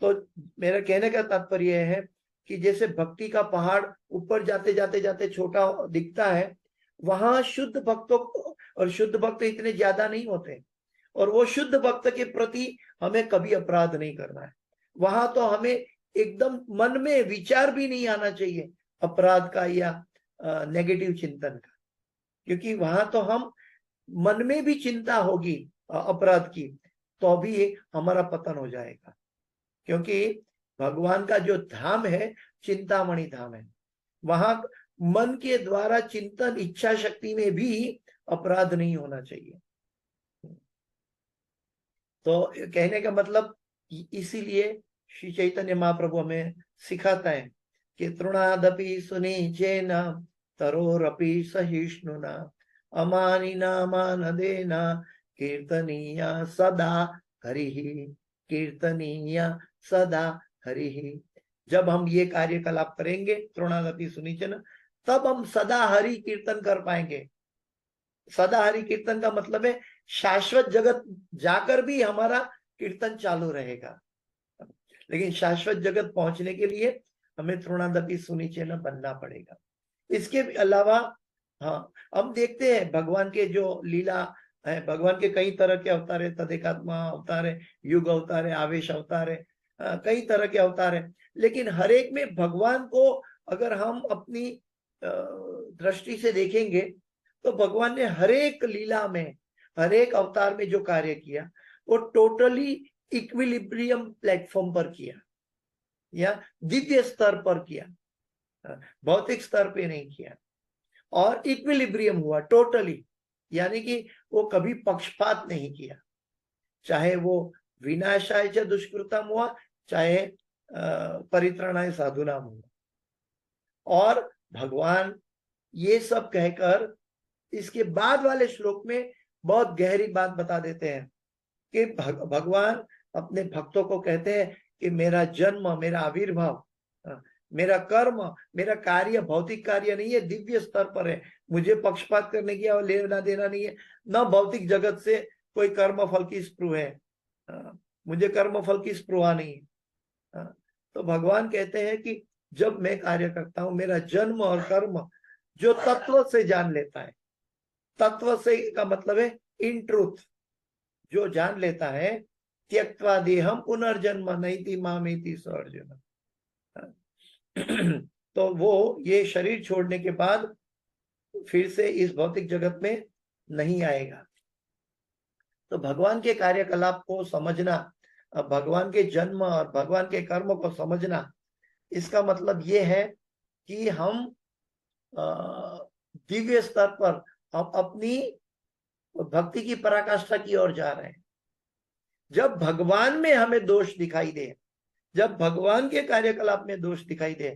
तो मेरा कहने का तात्पर्य है कि जैसे भक्ति का पहाड़ ऊपर जाते जाते जाते छोटा दिखता है, वहां शुद्ध भक्तों को, और शुद्ध भक्त इतने ज्यादा नहीं होते, और वो शुद्ध भक्त के प्रति हमें कभी अपराध नहीं करना है। वहां तो हमें एकदम मन में विचार भी नहीं आना चाहिए अपराध का या नेगेटिव चिंतन का, क्योंकि वहां तो हम मन में भी चिंता होगी अपराध की तो भी हमारा पतन हो जाएगा, क्योंकि भगवान का जो धाम है चिंतामणि धाम है। वहां मन के द्वारा चिंतन इच्छा शक्ति में भी अपराध नहीं होना चाहिए। तो कहने का मतलब इसीलिए श्री चैतन्य महाप्रभु हमें सिखाता है कि तृणादपि सुनीचेन तरोरपि सहिष्णुना अमानिना मानदेना कीर्तनीया सदा हरिः, कीर्तनीया सदा हरिः। जब हम ये कार्यकलाप करेंगे तृणादपि सुनीचेन, तब हम सदा हरि कीर्तन कर पाएंगे। सदा हरि कीर्तन का मतलब है शाश्वत जगत जाकर भी हमारा कीर्तन चालू रहेगा, लेकिन शाश्वत जगत पहुंचने के लिए हमें तृणादपि सुनीचेन बनना पड़ेगा। इसके अलावा हाँ, हम देखते हैं भगवान के जो लीला है, भगवान के कई तरह के अवतार है, तदेकात्मा अवतार है, युग अवतार है, आवेश अवतार है, कई तरह के अवतार है, लेकिन हर एक में भगवान को अगर हम अपनी दृष्टि से देखेंगे तो भगवान ने हर एक लीला में, हर एक अवतार में जो कार्य किया वो टोटली इक्विलिब्रियम प्लेटफॉर्म पर किया या दिव्य स्तर पर किया, भौतिक स्तर पे नहीं किया। और इक्विलिब्रियम हुआ टोटली, यानी कि वो कभी पक्षपात नहीं किया, चाहे वो विनाशाय च दुष्कृतम हुआ, चाहे परित्राणाय साधुनाम हुआ। और भगवान ये सब कहकर इसके बाद वाले श्लोक में बहुत गहरी बात बता देते हैं कि भगवान अपने भक्तों को कहते हैं कि मेरा जन्म, मेरा आविर्भाव, मेरा कर्म, मेरा कार्य भौतिक कार्य नहीं है, दिव्य स्तर पर है। मुझे पक्षपात करने की और लेना देना नहीं है, न भौतिक जगत से कोई कर्म फल की स्पृह है, मुझे कर्म फल की स्पृहा नहीं है। तो भगवान कहते हैं कि जब मैं कार्य करता हूं, मेरा जन्म और कर्म जो तत्व से जान लेता है, तत्व से का मतलब है इन ट्रूथ, जो जान लेता है, त्यक्त्वा देहम पुनर्जन्म नैति मामेति स अर्जुन, तो वो ये शरीर छोड़ने के बाद फिर से इस भौतिक जगत में नहीं आएगा। तो भगवान के कार्यकलाप को समझना, भगवान के जन्म और भगवान के कर्म को समझना, इसका मतलब ये है कि हम दिव्य स्तर पर हम अपनी भक्ति की पराकाष्ठा की ओर जा रहे हैं। जब भगवान में हमें दोष दिखाई दे, जब भगवान के कार्यकलाप में दोष दिखाई दे,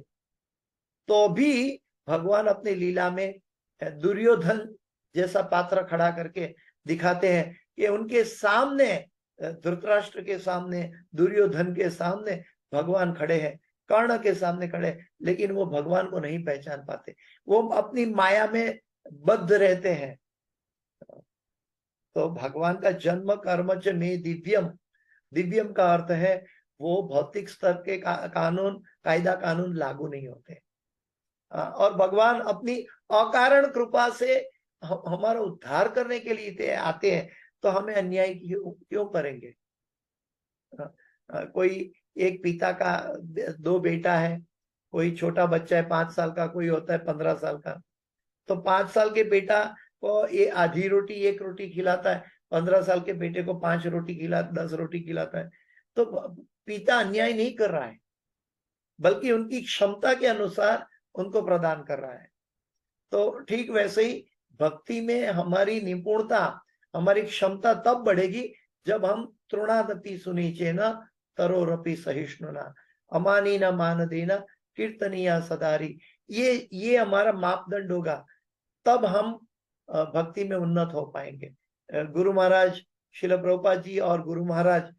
तो भी भगवान अपने लीला में दुर्योधन जैसा पात्र खड़ा करके दिखाते हैं कि उनके सामने, धृतराष्ट्र के सामने, दुर्योधन के सामने भगवान खड़े हैं, कर्ण के सामने खड़े, लेकिन वो भगवान को नहीं पहचान पाते, वो अपनी माया में बद्ध रहते हैं। तो भगवान का जन्म कर्म च में दिव्यम, दिव्यम का अर्थ है वो भौतिक स्तर के कानून, कायदा कानून लागू नहीं होते। और भगवान अपनी अकारण कृपा से हमारा उद्धार करने के लिए आते हैं, तो हमें अन्याय क्यों करेंगे? कोई एक पिता का 2 बेटा है, कोई छोटा बच्चा है 5 साल का, कोई होता है 15 साल का, तो 5 साल के बेटा को ये आधी रोटी 1 रोटी खिलाता है, 15 साल के बेटे को 5 रोटी खिलाता, 10 रोटी खिलाता है। तो पिता अन्याय नहीं कर रहा है, बल्कि उनकी क्षमता के अनुसार उनको प्रदान कर रहा है। तो ठीक वैसे ही भक्ति में हमारी निपुणता, हमारी क्षमता तब बढ़ेगी जब हम तृणादपि सुनीचेन तरोरपि सहिष्णुना अमानी न मान देना कीर्तनीया सदारी, ये हमारा मापदंड होगा, तब हम भक्ति में उन्नत हो पाएंगे। गुरु महाराज श्रील प्रभुपाद जी और गुरु महाराज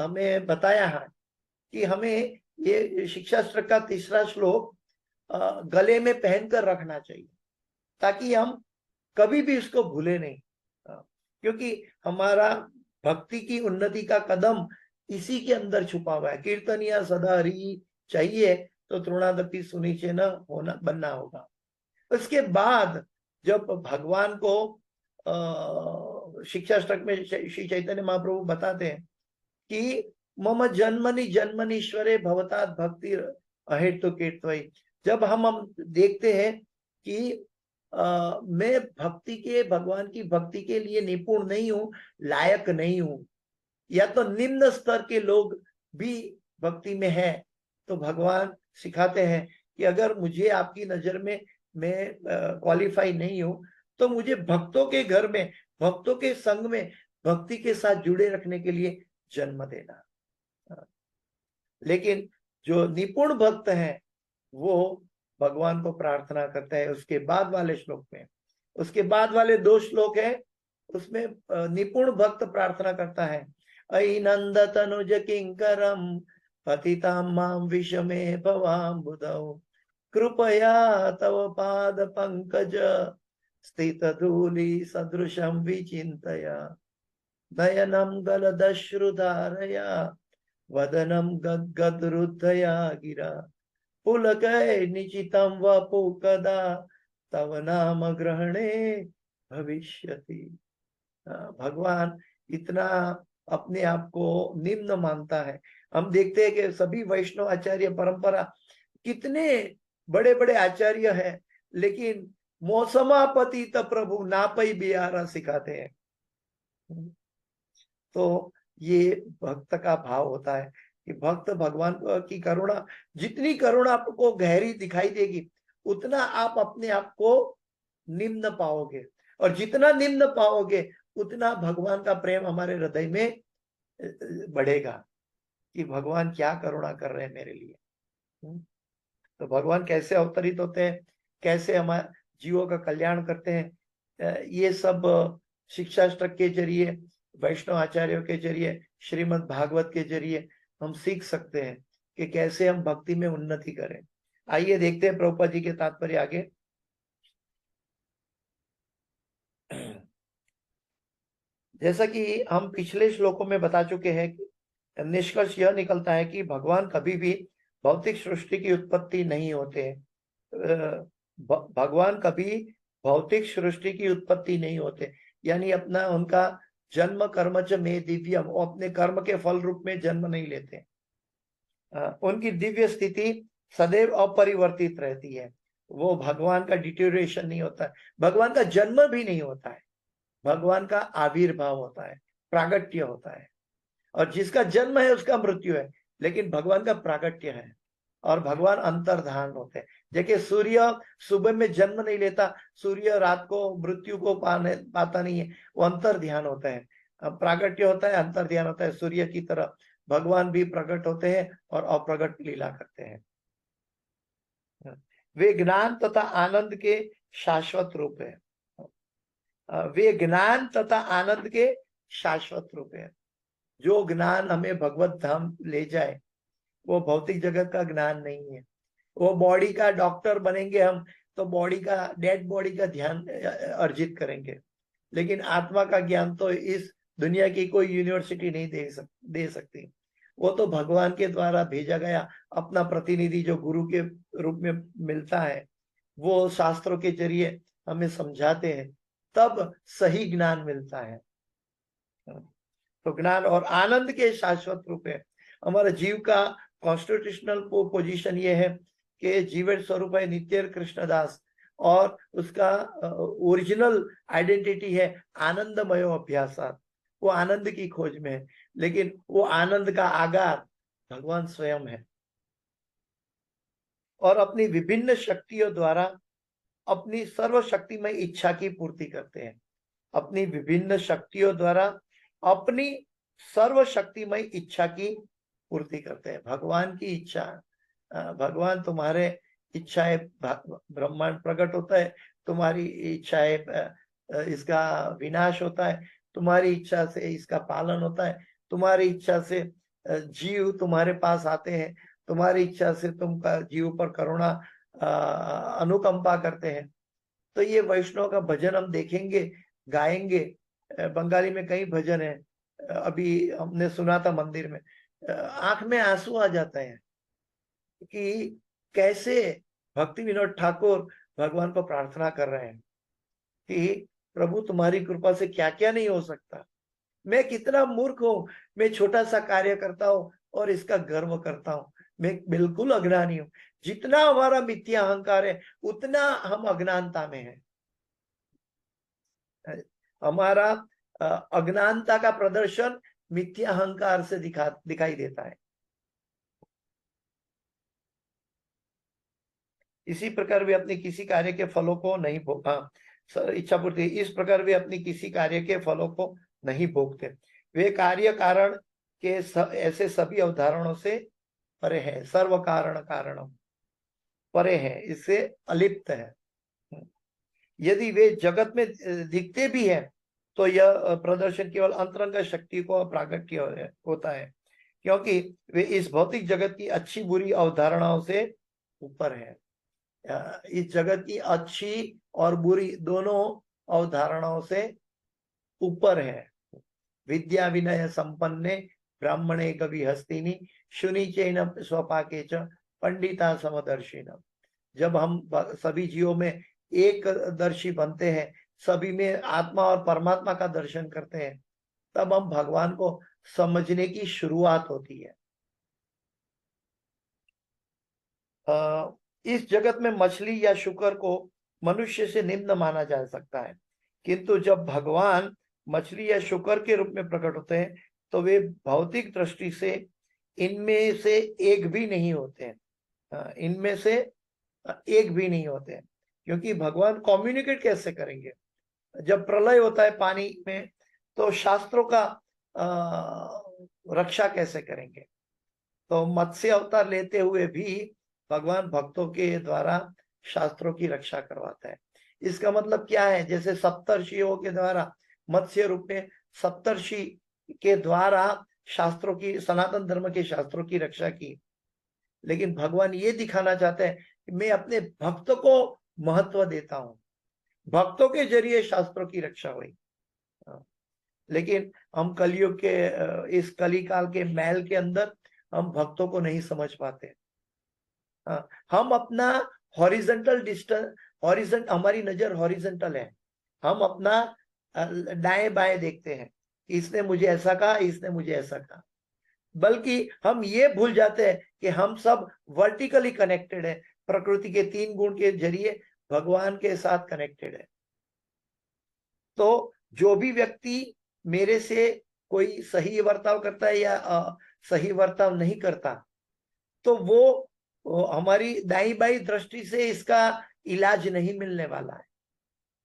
हमें बताया है कि हमें ये शिक्षास्त्र का 3रा श्लोक गले में पहनकर रखना चाहिए, ताकि हम कभी भी इसको भूले नहीं, क्योंकि हमारा भक्ति की उन्नति का कदम इसी के अंदर छुपा हुआ है। कीर्तनिया सदा हरि चाहिए तो तृणादपि सुनीचेन होना बनना होगा। उसके बाद जब भगवान को शिक्षाष्टक में श्री चैतन्य महाप्रभु बताते हैं कि मम जन्मनि जन्मनीश्वरे भवतात भक्ति अहेतु कीर्तवई। जब हम देखते हैं कि मैं भक्ति के, भगवान की भक्ति के लिए निपुण नहीं हूं, लायक नहीं हूं, या तो निम्न स्तर के लोग भी भक्ति में है, तो भगवान सिखाते हैं कि अगर मुझे आपकी नजर में मैं क्वालिफाई नहीं हूं, तो मुझे भक्तों के घर में, भक्तों के संग में, भक्ति के साथ जुड़े रखने के लिए जन्म देना। लेकिन जो निपुण भक्त है वो भगवान को प्रार्थना करता है। उसके बाद वाले श्लोक में, उसके बाद वाले 2 श्लोक है, उसमें निपुण भक्त प्रार्थना करता है, अयि नंद तनुज किंकरम पतितां मां विषमे भवाम्बुधौ कृपया तव पाद पंकज स्थित धूलि सदृशं विचिन्तया नयनं गलदश्रुधारया वदनं गद्गदरुद्धया गिरा पुलकै निचितं वपु कदा तव नाम ग्रहणे भविष्यति। भगवान इतना अपने आप को निम्न मानता है। हम देखते हैं कि सभी वैष्णव आचार्य परंपरा कितने बड़े बड़े आचार्य हैं, लेकिन मौसमापतित प्रभु नापई बिहारा सिखाते हैं। तो ये भक्त का भाव होता है कि भक्त भगवान की करुणा, जितनी करुणा आपको गहरी दिखाई देगी उतना आप अपने आप को निम्न पाओगे, और जितना निम्न पाओगे उतना भगवान का प्रेम हमारे हृदय में बढ़ेगा कि भगवान क्या करुणा कर रहे हैं मेरे लिए। तो भगवान कैसे अवतरित होते हैं, कैसे हमारे जीवों का कल्याण करते हैं, ये सब शिक्षाष्टक के जरिए, वैष्णव आचार्यों के जरिए, श्रीमद् भागवत के जरिए हम सीख सकते हैं कि कैसे हम भक्ति में उन्नति करें। आइए देखते हैं प्रभुपाद जी के तात्पर्य आगे। जैसा कि हम पिछले श्लोकों में बता चुके हैं कि निष्कर्ष यह निकलता है कि भगवान कभी भी भौतिक सृष्टि की उत्पत्ति नहीं होते। भगवान कभी भौतिक सृष्टि की उत्पत्ति नहीं होते, यानी अपना उनका जन्म कर्मच में दिव्यम, वो अपने कर्म के फल रूप में जन्म नहीं लेते। उनकी दिव्य स्थिति सदैव अपरिवर्तित रहती है। वो भगवान का डिटेरियोरेशन नहीं होता है, भगवान का जन्म भी नहीं होता है, भगवान का आविर्भाव होता है, प्रागट्य होता है। और जिसका जन्म है उसका मृत्यु है, लेकिन भगवान का प्रागट्य है, और भगवान अंतर्धान होते हैं। देखिए सूर्य सुबह में जन्म नहीं लेता, सूर्य रात को मृत्यु को पाता नहीं है, वो अंतर ध्यान होता है, प्रागट्य होता है, अंतर ध्यान होता है। सूर्य की तरह भगवान भी प्रकट होते हैं और अप्रगट लीला करते हैं। वे ज्ञान तथा आनंद के शाश्वत रूप है। वे ज्ञान तथा आनंद के शाश्वत रूप है। जो ज्ञान हमें भगवत धाम ले जाए वो भौतिक जगत का ज्ञान नहीं है। वो बॉडी का डॉक्टर बनेंगे हम तो बॉडी का, डेड बॉडी का ध्यान अर्जित करेंगे, लेकिन आत्मा का ज्ञान तो इस दुनिया की कोई यूनिवर्सिटी नहीं दे सकती। वो तो भगवान के द्वारा भेजा गया अपना प्रतिनिधि जो गुरु के रूप में मिलता है, वो शास्त्रों के जरिए हमें समझाते हैं, तब सही ज्ञान मिलता है। तो ज्ञान और आनंद के शाश्वत रूप है। हमारा जीव का कॉन्स्टिट्यूशनल पोजीशन ये है कि जीवन स्वरूप है नित्य कृष्णदास, और उसका ओरिजिनल आइडेंटिटी है आनंदमय अभ्यासात। वो आनंद की खोज में है, लेकिन वो आनंद का आगार भगवान स्वयं है, और अपनी विभिन्न शक्तियों द्वारा अपनी सर्वशक्तिमय इच्छा की पूर्ति करते हैं। अपनी विभिन्न शक्तियों द्वारा अपनी सर्वशक्तिमय इच्छा की पूर्ति करते हैं। भगवान की इच्छा, भगवान तुम्हारे इच्छाएं, ब्रह्मांड प्रकट होता है, तुम्हारी इच्छाएं इसका विनाश होता है, तुम्हारी इच्छा से इसका पालन होता है, तुम्हारी इच्छा से जीव तुम्हारे पास आते हैं, तुम्हारी इच्छा से तुम जीव पर करुणा अनुकंपा करते हैं। तो ये वैष्णव का भजन हम देखेंगे, गाएंगे। बंगाली में कई भजन है, अभी हमने सुना था मंदिर में, आंख में आंसू आ जाते हैं कि कैसे भक्ति विनोद ठाकुर भगवान को प्रार्थना कर रहे हैं कि प्रभु तुम्हारी कृपा से क्या क्या नहीं हो सकता। मैं कितना मूर्ख हूं, मैं छोटा सा कार्य करता हूं और इसका गर्व करता हूं। मैं बिल्कुल अज्ञानी हूं। जितना हमारा मिथ्या अहंकार है उतना हम अज्ञानता में है। हमारा अज्ञानता का प्रदर्शन मिथ्या अहंकार से दिखाई देता है। इसी प्रकार वे अपने किसी कार्य के फलों को नहीं इच्छा पूर्ति, इस प्रकार वे अपनी किसी कार्य के फलों को नहीं भोगते। वे कार्य कारण के ऐसे सभी अवधारणाओं से परे है, सर्व कारण कारणम परे है, इससे अलिप्त है। यदि वे जगत में दिखते भी है तो यह प्रदर्शन केवल अंतरंग शक्ति को प्रागट्य होता है, क्योंकि वे इस भौतिक जगत की अच्छी बुरी अवधारणाओं से ऊपर है। इस जगत की अच्छी और बुरी दोनों अवधारणाओं से ऊपर है। विद्या विनय संपन्ने ब्राह्मणे कवि हस्तिनी शुनि चैन स्वपाके च पंडिता समदर्शिन। जब हम सभी जीवों में एक दर्शी बनते हैं, सभी में आत्मा और परमात्मा का दर्शन करते हैं, तब हम भगवान को समझने की शुरुआत होती है। इस जगत में मछली या शुकर को मनुष्य से निम्न माना जा सकता है, किंतु जब भगवान मछली या शुकर के रूप में प्रकट होते हैं तो वे भौतिक दृष्टि से इनमें से एक भी नहीं होते हैं। इनमें से एक भी नहीं होते हैं, क्योंकि भगवान कम्युनिकेट कैसे करेंगे? जब प्रलय होता है पानी में तो शास्त्रों का रक्षा कैसे करेंगे? तो मत्स्य अवतार लेते हुए भी भगवान भक्तों के द्वारा शास्त्रों की रक्षा करवाता है। इसका मतलब क्या है? जैसे सप्तर्षियों के द्वारा मत्स्य रूप में सप्तर्षि के द्वारा शास्त्रों की, सनातन धर्म के शास्त्रों की रक्षा की, लेकिन भगवान ये दिखाना चाहते हैं कि मैं अपने भक्त को महत्व देता हूं, भक्तों के जरिए शास्त्रों की रक्षा हुई। लेकिन हम कलयुग के इस कलिकाल के मैल के अंदर हम भक्तों को नहीं समझ पाते। हम अपना हॉरिजेंटल डिस्टेंस, हमारी नजर हॉरिजेंटल है। हम अपना दाएं बाएं देखते हैं, इसने मुझे ऐसा कहा, इसने मुझे ऐसा कहा, बल्कि हम ये भूल जाते हैं कि हम सब वर्टिकली कनेक्टेड है, प्रकृति के 3 गुण के जरिए भगवान के साथ कनेक्टेड है। तो जो भी व्यक्ति मेरे से कोई सही बर्ताव करता है या सही बर्ताव नहीं करता, तो वो हमारी दाई बाई दृष्टि से इसका इलाज नहीं मिलने वाला है।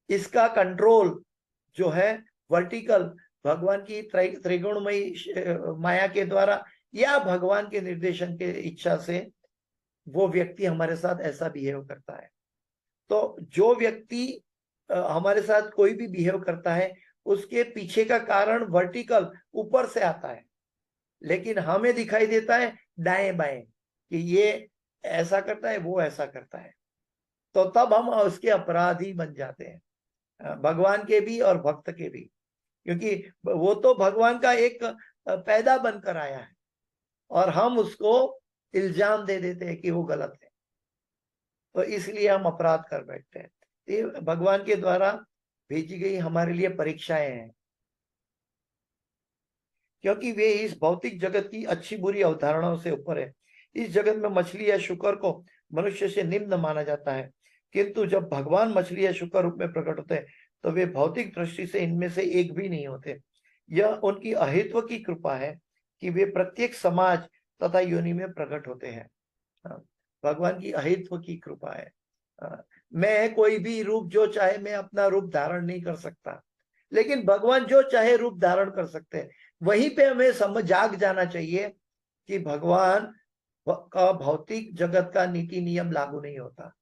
इसका कंट्रोल जो है वर्टिकल भगवान की त्रिगुणमयी माया के द्वारा या भगवान के निर्देशन के इच्छा से वो व्यक्ति हमारे साथ ऐसा बिहेव करता है। तो जो व्यक्ति हमारे साथ कोई भी बिहेव करता है उसके पीछे का कारण वर्टिकल ऊपर से आता है, लेकिन हमें दिखाई देता है दाएं बाएं कि ये ऐसा करता है, वो ऐसा करता है। तो तब हम उसके अपराधी बन जाते हैं, भगवान के भी और भक्त के भी, क्योंकि वो तो भगवान का एक पैदा बनकर आया है और हम उसको इल्जाम दे देते हैं कि वो गलत है, तो इसलिए हम अपराध कर बैठते हैं। ये भगवान के द्वारा भेजी गई हमारे लिए परीक्षाएं हैं, क्योंकि वे इस भौतिक जगत की अच्छी बुरी अवधारणाओं से ऊपर है। इस जगत में मछली या शुकर को मनुष्य से निम्न माना जाता है, किंतु जब भगवान मछली या शुकर रूप में प्रकट होते हैं तो वे भौतिक दृष्टि से इनमें से एक भी नहीं होते। यह उनकी अहित्व की कृपा है कि वे प्रत्येक समाज तथा योनि में प्रकट होते हैं। भगवान की अहित्व की कृपा है। मैं कोई भी रूप जो चाहे मैं अपना रूप धारण नहीं कर सकता, लेकिन भगवान जो चाहे रूप धारण कर सकते हैं। वहीं पे हमें समझ जाग जाना चाहिए कि भगवान का भौतिक जगत का नीति नियम लागू नहीं होता।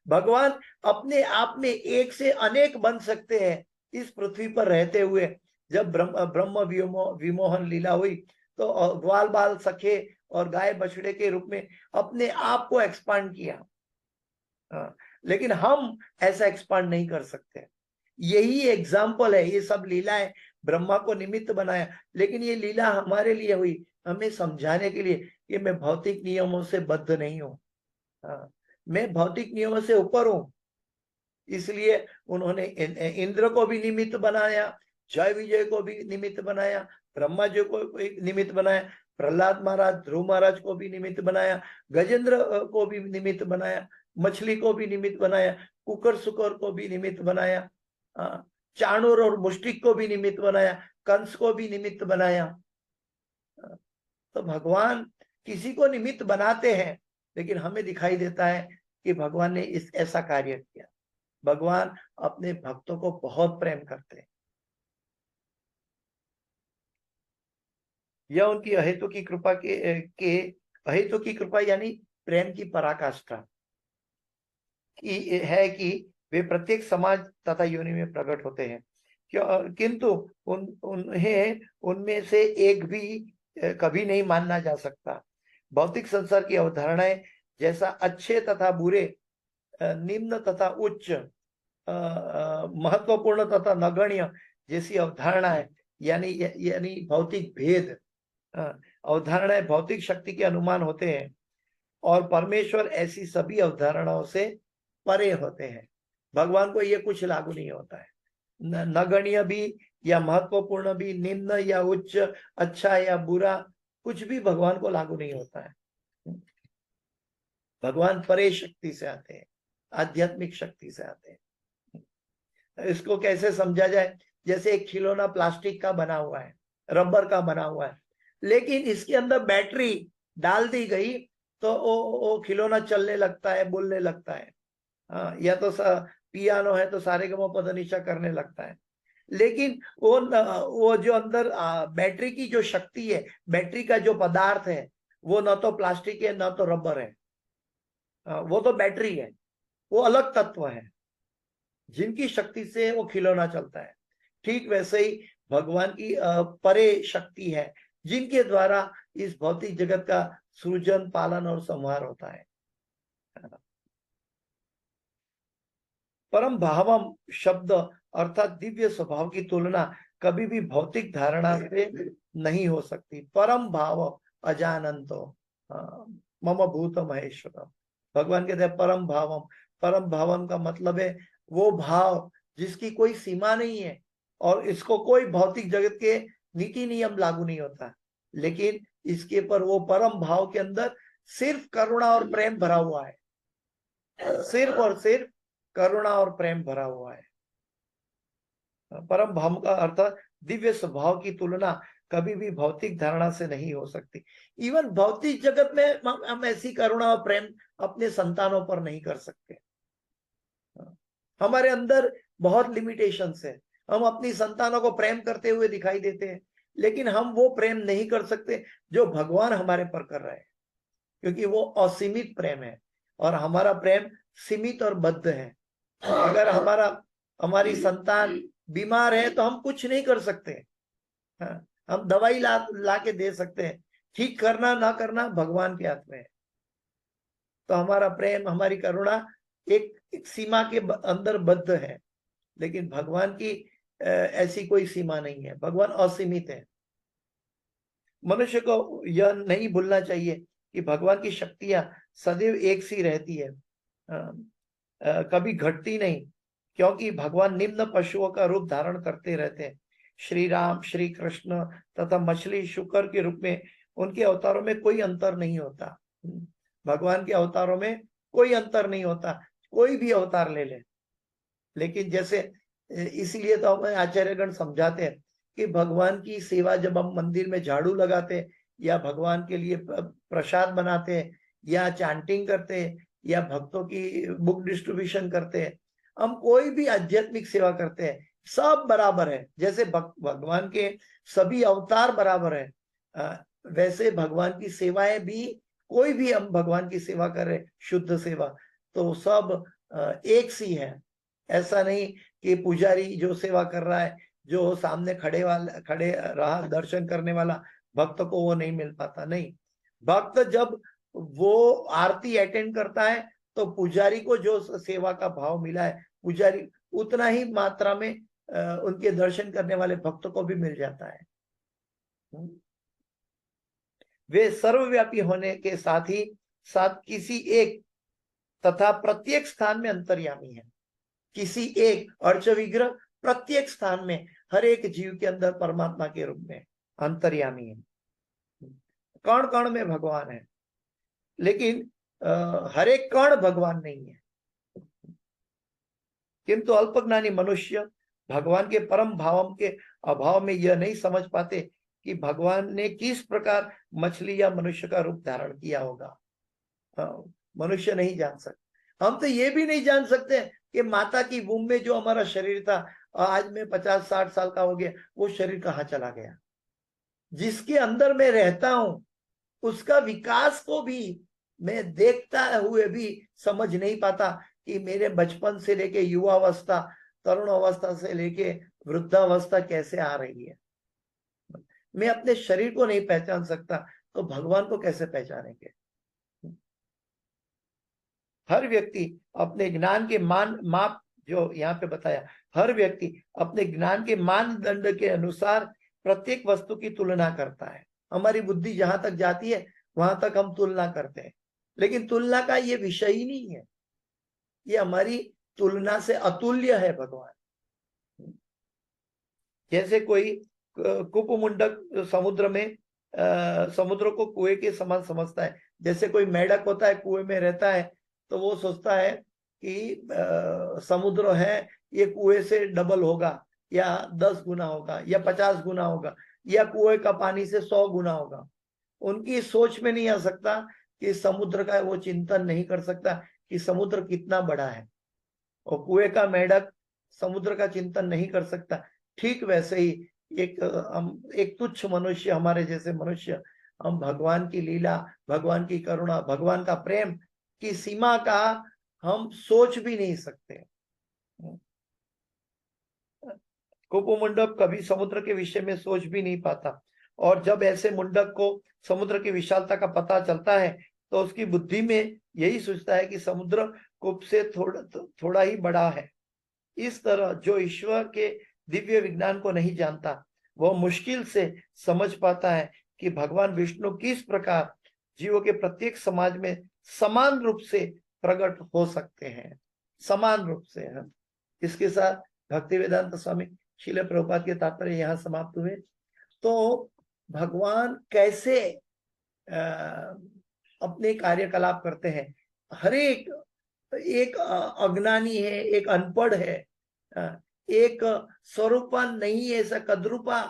भगवान अपने आप में एक से अनेक बन सकते हैं इस पृथ्वी पर रहते हुए। जब ब्रह्म विमोहन लीला हुई तो ग्वाल बाल सखे और गाय बछड़े के रूप में अपने आप को एक्सपांड किया, लेकिन हम ऐसा एक्सपांड नहीं कर सकते। यही एग्जाम्पल है, ये सब लीलाएं ब्रह्मा को निमित्त बनाया, लेकिन ये लीला हमारे लिए हुई, हमें समझाने के लिए कि मैं भौतिक नियमों से बद्ध नहीं हूं, मैं भौतिक नियमों से ऊपर हूं। इसलिए उन्होंने इंद्र को भी निमित्त बनाया, जय विजय को भी निमित्त बनाया, ब्रह्मा जी को एक निमित्त बनाया, प्रहलाद महाराज, ध्रुव महाराज को भी निमित्त बनाया, गजेंद्र को भी निमित्त बनाया, मछली को भी निमित्त बनाया, कुकर सुकर को भी निमित्त बनाया, चाणूर और मुष्टिक को भी निमित्त बनाया, कंस को भी निमित्त बनाया। तो भगवान किसी को निमित्त बनाते हैं, लेकिन हमें दिखाई देता है कि भगवान ने इस ऐसा कार्य किया। भगवान अपने भक्तों को बहुत प्रेम करते हैं। यह उनकी अहेतु की कृपा के अहेतु की कृपा यानी प्रेम की पराकाष्ठा की है कि वे प्रत्येक समाज तथा योनि में प्रकट होते हैं, किंतु उन्हें उनमें से एक भी कभी नहीं मानना जा सकता। भौतिक संसार की अवधारणाएं जैसा अच्छे तथा बुरे, निम्न तथा उच्च, महत्वपूर्ण तथा नगण्य जैसी अवधारणाएं यानी भौतिक भेद अवधारणाएं भौतिक शक्ति के अनुमान होते हैं, और परमेश्वर ऐसी सभी अवधारणाओं से परे होते हैं। भगवान को ये कुछ लागू नहीं होता है, नगण्य भी या महत्वपूर्ण भी, निम्न या उच्च, अच्छा या बुरा, कुछ भी भगवान को लागू नहीं होता है। भगवान परे शक्ति से आते हैं, आध्यात्मिक शक्ति से आते हैं। इसको कैसे समझा जाए? जैसे एक खिलौना प्लास्टिक का बना हुआ है, रबर का बना हुआ है, लेकिन इसके अंदर बैटरी डाल दी गई तो वो खिलौना चलने लगता है, बोलने लगता है। या तो पियानो है तो सारेगमपधनिसा करने लगता है। लेकिन वो जो अंदर बैटरी की जो शक्ति है, बैटरी का जो पदार्थ है, वो न तो प्लास्टिक है न तो रबर है, वो तो बैटरी है, वो अलग तत्व है जिनकी शक्ति से वो खिलौना चलता है। ठीक वैसे ही भगवान की परे शक्ति है जिनके द्वारा इस भौतिक जगत का सृजन, पालन और संहार होता है। परम भावम शब्द अर्थात दिव्य स्वभाव की तुलना कभी भी भौतिक धारणा से नहीं हो सकती। परम भाव अजानंतो मम भूत महेश्वरम। भगवान कहते हैं परम भावम। परम भावम का मतलब है वो भाव जिसकी कोई सीमा नहीं है और इसको कोई भौतिक जगत के नीति नियम लागू नहीं होता, लेकिन इसके पर वो परम भाव के अंदर सिर्फ करुणा और प्रेम भरा हुआ है, सिर्फ और सिर्फ करुणा और प्रेम भरा हुआ है। परम भाव का अर्थ दिव्य स्वभाव की तुलना कभी भी भौतिक धारणा से नहीं हो सकती। इवन भौतिक जगत में हम ऐसी करुणा और प्रेम अपने संतानों पर नहीं कर सकते। हमारे अंदर बहुत लिमिटेशंस है। हम अपनी संतानों को प्रेम करते हुए दिखाई देते हैं, लेकिन हम वो प्रेम नहीं कर सकते जो भगवान हमारे पर कर रहे हैं, क्योंकि वो असीमित प्रेम है और हमारा प्रेम सीमित और बद्ध है। अगर हमारी संतान बीमार है तो हम कुछ नहीं कर सकते। हम दवाई ला के दे सकते हैं, ठीक करना ना करना भगवान के हाथ में है। तो हमारा प्रेम, हमारी करुणा एक सीमा के अंदर बद्ध है, लेकिन भगवान की ऐसी कोई सीमा नहीं है। भगवान असीमित है। मनुष्य को यह नहीं भूलना चाहिए कि भगवान की शक्तियां सदैव एक सी रहती है, कभी घटती नहीं, क्योंकि भगवान निम्न पशुओं का रूप धारण करते रहते हैं। श्री राम, श्री कृष्ण तथा मछली, शुकर के रूप में उनके अवतारों में कोई अंतर नहीं होता। भगवान के अवतारों में कोई अंतर नहीं होता, कोई भी अवतार ले ले। लेकिन जैसे इसीलिए तो हमें आचार्यगण समझाते हैं कि भगवान की सेवा जब हम मंदिर में झाड़ू लगाते हैं या भगवान के लिए प्रसाद बनाते हैं या चैंटिंग करते हैं या भक्तों की बुक डिस्ट्रीब्यूशन करते हैं, हम कोई भी आध्यात्मिक सेवा करते हैं, सब बराबर है। जैसे भगवान के सभी अवतार बराबर है, वैसे भगवान की सेवाएं भी, कोई भी हम भगवान की सेवा करें, शुद्ध सेवा, तो सब एक सी है। ऐसा नहीं कि पुजारी जो सेवा कर रहा है, जो सामने खड़े रहा दर्शन करने वाला भक्त को वो नहीं मिल पाता। नहीं, भक्त जब वो आरती अटेंड करता है तो पुजारी को जो सेवा का भाव मिला है, पुजारी उतना ही मात्रा में उनके दर्शन करने वाले भक्त को भी मिल जाता है। वे सर्वव्यापी होने के साथ ही साथ किसी एक तथा प्रत्येक स्थान में अंतर्यामी है। किसी एक अर्च विग्रह प्रत्येक स्थान में हर एक जीव के अंदर परमात्मा के रूप में अंतर्यामी है। कण कण में भगवान है, लेकिन हर एक कण भगवान नहीं है। किंतु अल्पज्ञानी मनुष्य भगवान के परम भाव के अभाव में यह नहीं समझ पाते कि भगवान ने किस प्रकार मछली या मनुष्य का रूप धारण किया होगा। मनुष्य नहीं जान सकते। हम तो ये भी नहीं जान सकते कि माता की वूम में जो हमारा शरीर था, आज मैं 50-60 साल का हो गया, वो शरीर कहाँ चला गया। जिसके अंदर मैं रहता हूं उसका विकास को भी मैं देखता हुए भी समझ नहीं पाता कि मेरे बचपन से लेके युवावस्था, तरुण अवस्था से लेके वृद्धावस्था कैसे आ रही है। मैं अपने शरीर को नहीं पहचान सकता, तो भगवान को कैसे पहचानेंगे। हर व्यक्ति अपने ज्ञान के माप जो यहाँ पे बताया, हर व्यक्ति अपने ज्ञान के मानदंड के अनुसार प्रत्येक वस्तु की तुलना करता है। हमारी बुद्धि जहां तक जाती है वहां तक हम तुलना करते हैं, लेकिन तुलना का ये विषय ही नहीं है। ये हमारी तुलना से अतुल्य है भगवान। जैसे कोई कुपमुंडक समुद्र में समुद्र को कुएं के समान समझता है। जैसे कोई मेढक होता है, कुएं में रहता है, तो वो सोचता है कि समुद्र है, ये कुएं से डबल होगा या 10 गुना होगा या 50 गुना होगा या कुएं का पानी से 100 गुना होगा। उनकी सोच में नहीं आ सकता कि समुद्र का, वो चिंतन नहीं कर सकता कि समुद्र कितना बड़ा है। और कुएं का मेढक समुद्र का चिंतन नहीं कर सकता। ठीक वैसे ही एक तुच्छ मनुष्य, हमारे जैसे मनुष्य, हम भगवान की लीला, भगवान की करुणा, भगवान का प्रेम की सीमा का हम सोच भी नहीं सकते। कुपमुंडक कभी समुद्र के विषय में सोच भी नहीं पाता, और जब ऐसे मुंडक को समुद्र की विशालता का पता चलता है तो उसकी बुद्धि में यही सोचता है कि समुद्र कुप से थोड़ा ही बड़ा है। इस तरह जो ईश्वर के दिव्य विज्ञान को नहीं जानता, वह मुश्किल से समझ पाता है कि भगवान विष्णु किस प्रकार जीवों के प्रत्येक समाज में समान रूप से प्रकट हो सकते हैं। समान रूप से है। इसके साथ भक्तिवेदांत स्वामी श्रील प्रभुपाद के तात्पर्य यहाँ समाप्त हुए। तो भगवान कैसे अपने कार्यकलाप करते हैं। हर एक अज्ञानी है, एक अनपढ़ है, एक स्वरूपवान नहीं है, ऐसा कद्रूपा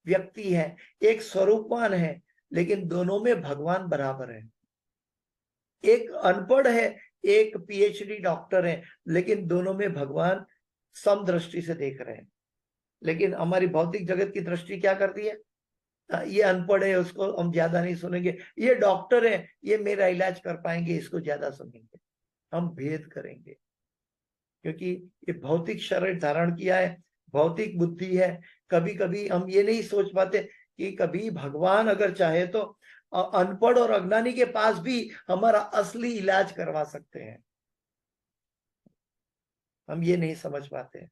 व्यक्ति है, एक स्वरूपवान है, लेकिन दोनों में भगवान बराबर है। एक अनपढ़ है, एक पीएचडी डॉक्टर है, लेकिन दोनों में भगवान समदृष्टि से देख रहे हैं। लेकिन हमारी भौतिक जगत की दृष्टि क्या करती है, ये अनपढ़ है, उसको हम ज्यादा नहीं सुनेंगे, ये डॉक्टर है, ये मेरा इलाज कर पाएंगे, इसको ज्यादा सुनेंगे। हम भेद करेंगे, क्योंकि ये भौतिक शरीर धारण किया है, भौतिक बुद्धि है। कभी कभी हम ये नहीं सोच पाते कि कभी भगवान अगर चाहे तो अनपढ़ और अज्ञानी के पास भी हमारा असली इलाज करवा सकते हैं। हम ये नहीं समझ पाते,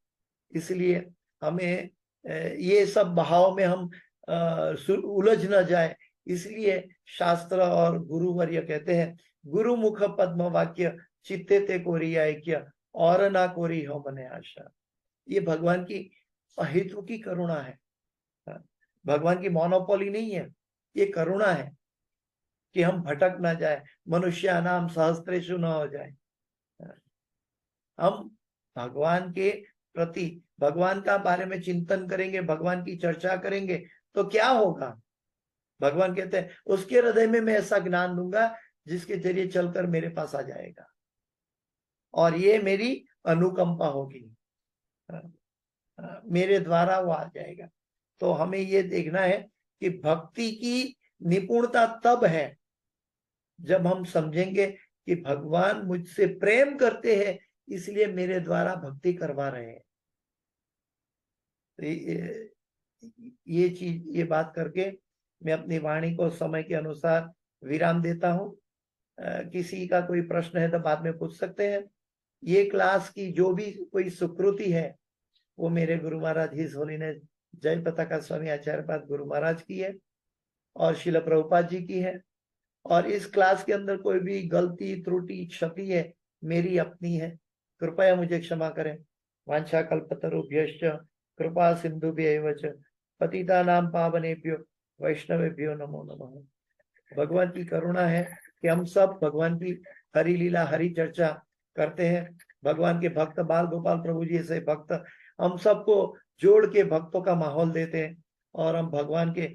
इसलिए हमें ये सब बहाव में हम उलझ न जाए। इसलिए शास्त्र और गुरुवर्य कहते हैं, गुरु मुख पद्म वाक्य चित्ते ते कोरी ऐक्य और ना कोरी हो मने आशा। ये भगवान की अहित्व की करुणा है, भगवान की मोनोपोली नहीं है, ये करुणा है कि हम भटक ना जाए, मनुष्य नाम सहस्त्रेषु न हो जाए। हम भगवान के प्रति, भगवान का बारे में चिंतन करेंगे, भगवान की चर्चा करेंगे, तो क्या होगा। भगवान कहते हैं उसके हृदय में मैं ऐसा ज्ञान दूंगा जिसके जरिए चलकर मेरे पास आ जाएगा, और ये मेरी अनुकंपा होगी, मेरे द्वारा वो आ जाएगा। तो हमें ये देखना है कि भक्ति की निपुणता तब है जब हम समझेंगे कि भगवान मुझसे प्रेम करते हैं, इसलिए मेरे द्वारा भक्ति करवा रहे हैं। ये चीज, ये बात करके मैं अपनी वाणी को समय के अनुसार विराम देता हूँ। किसी का कोई प्रश्न है तो बाद में पूछ सकते हैं। ये क्लास की जो भी कोई सुकृति है वो मेरे गुरु महाराज हिज होलीनेस जय पताका स्वामी आचार्यपाद गुरु महाराज की है और शिल प्रभुपाद जी की है। और इस क्लास के अंदर कोई भी गलती, त्रुटि, क्षति है, मेरी अपनी है, कृपया मुझे क्षमा करें। वाञ्छाकल्पतरुभ्यश्च कृपा सिन्धुभ्यैव च पतितानां पावनेभ्यो वैष्णवेभ्यो नमो नमः। भगवान की करुणा है कि हम सब भगवान की हरि लीला हरि चर्चा करते हैं। भगवान के भक्त बाल गोपाल प्रभु जी से भक्त हम सबको जोड़ के भक्तों का माहौल देते हैं और हम भगवान के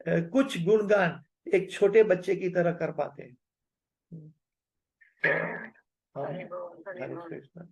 कुछ गुणगान एक छोटे बच्चे की तरह कर पाते हैं। हरे कृष्ण।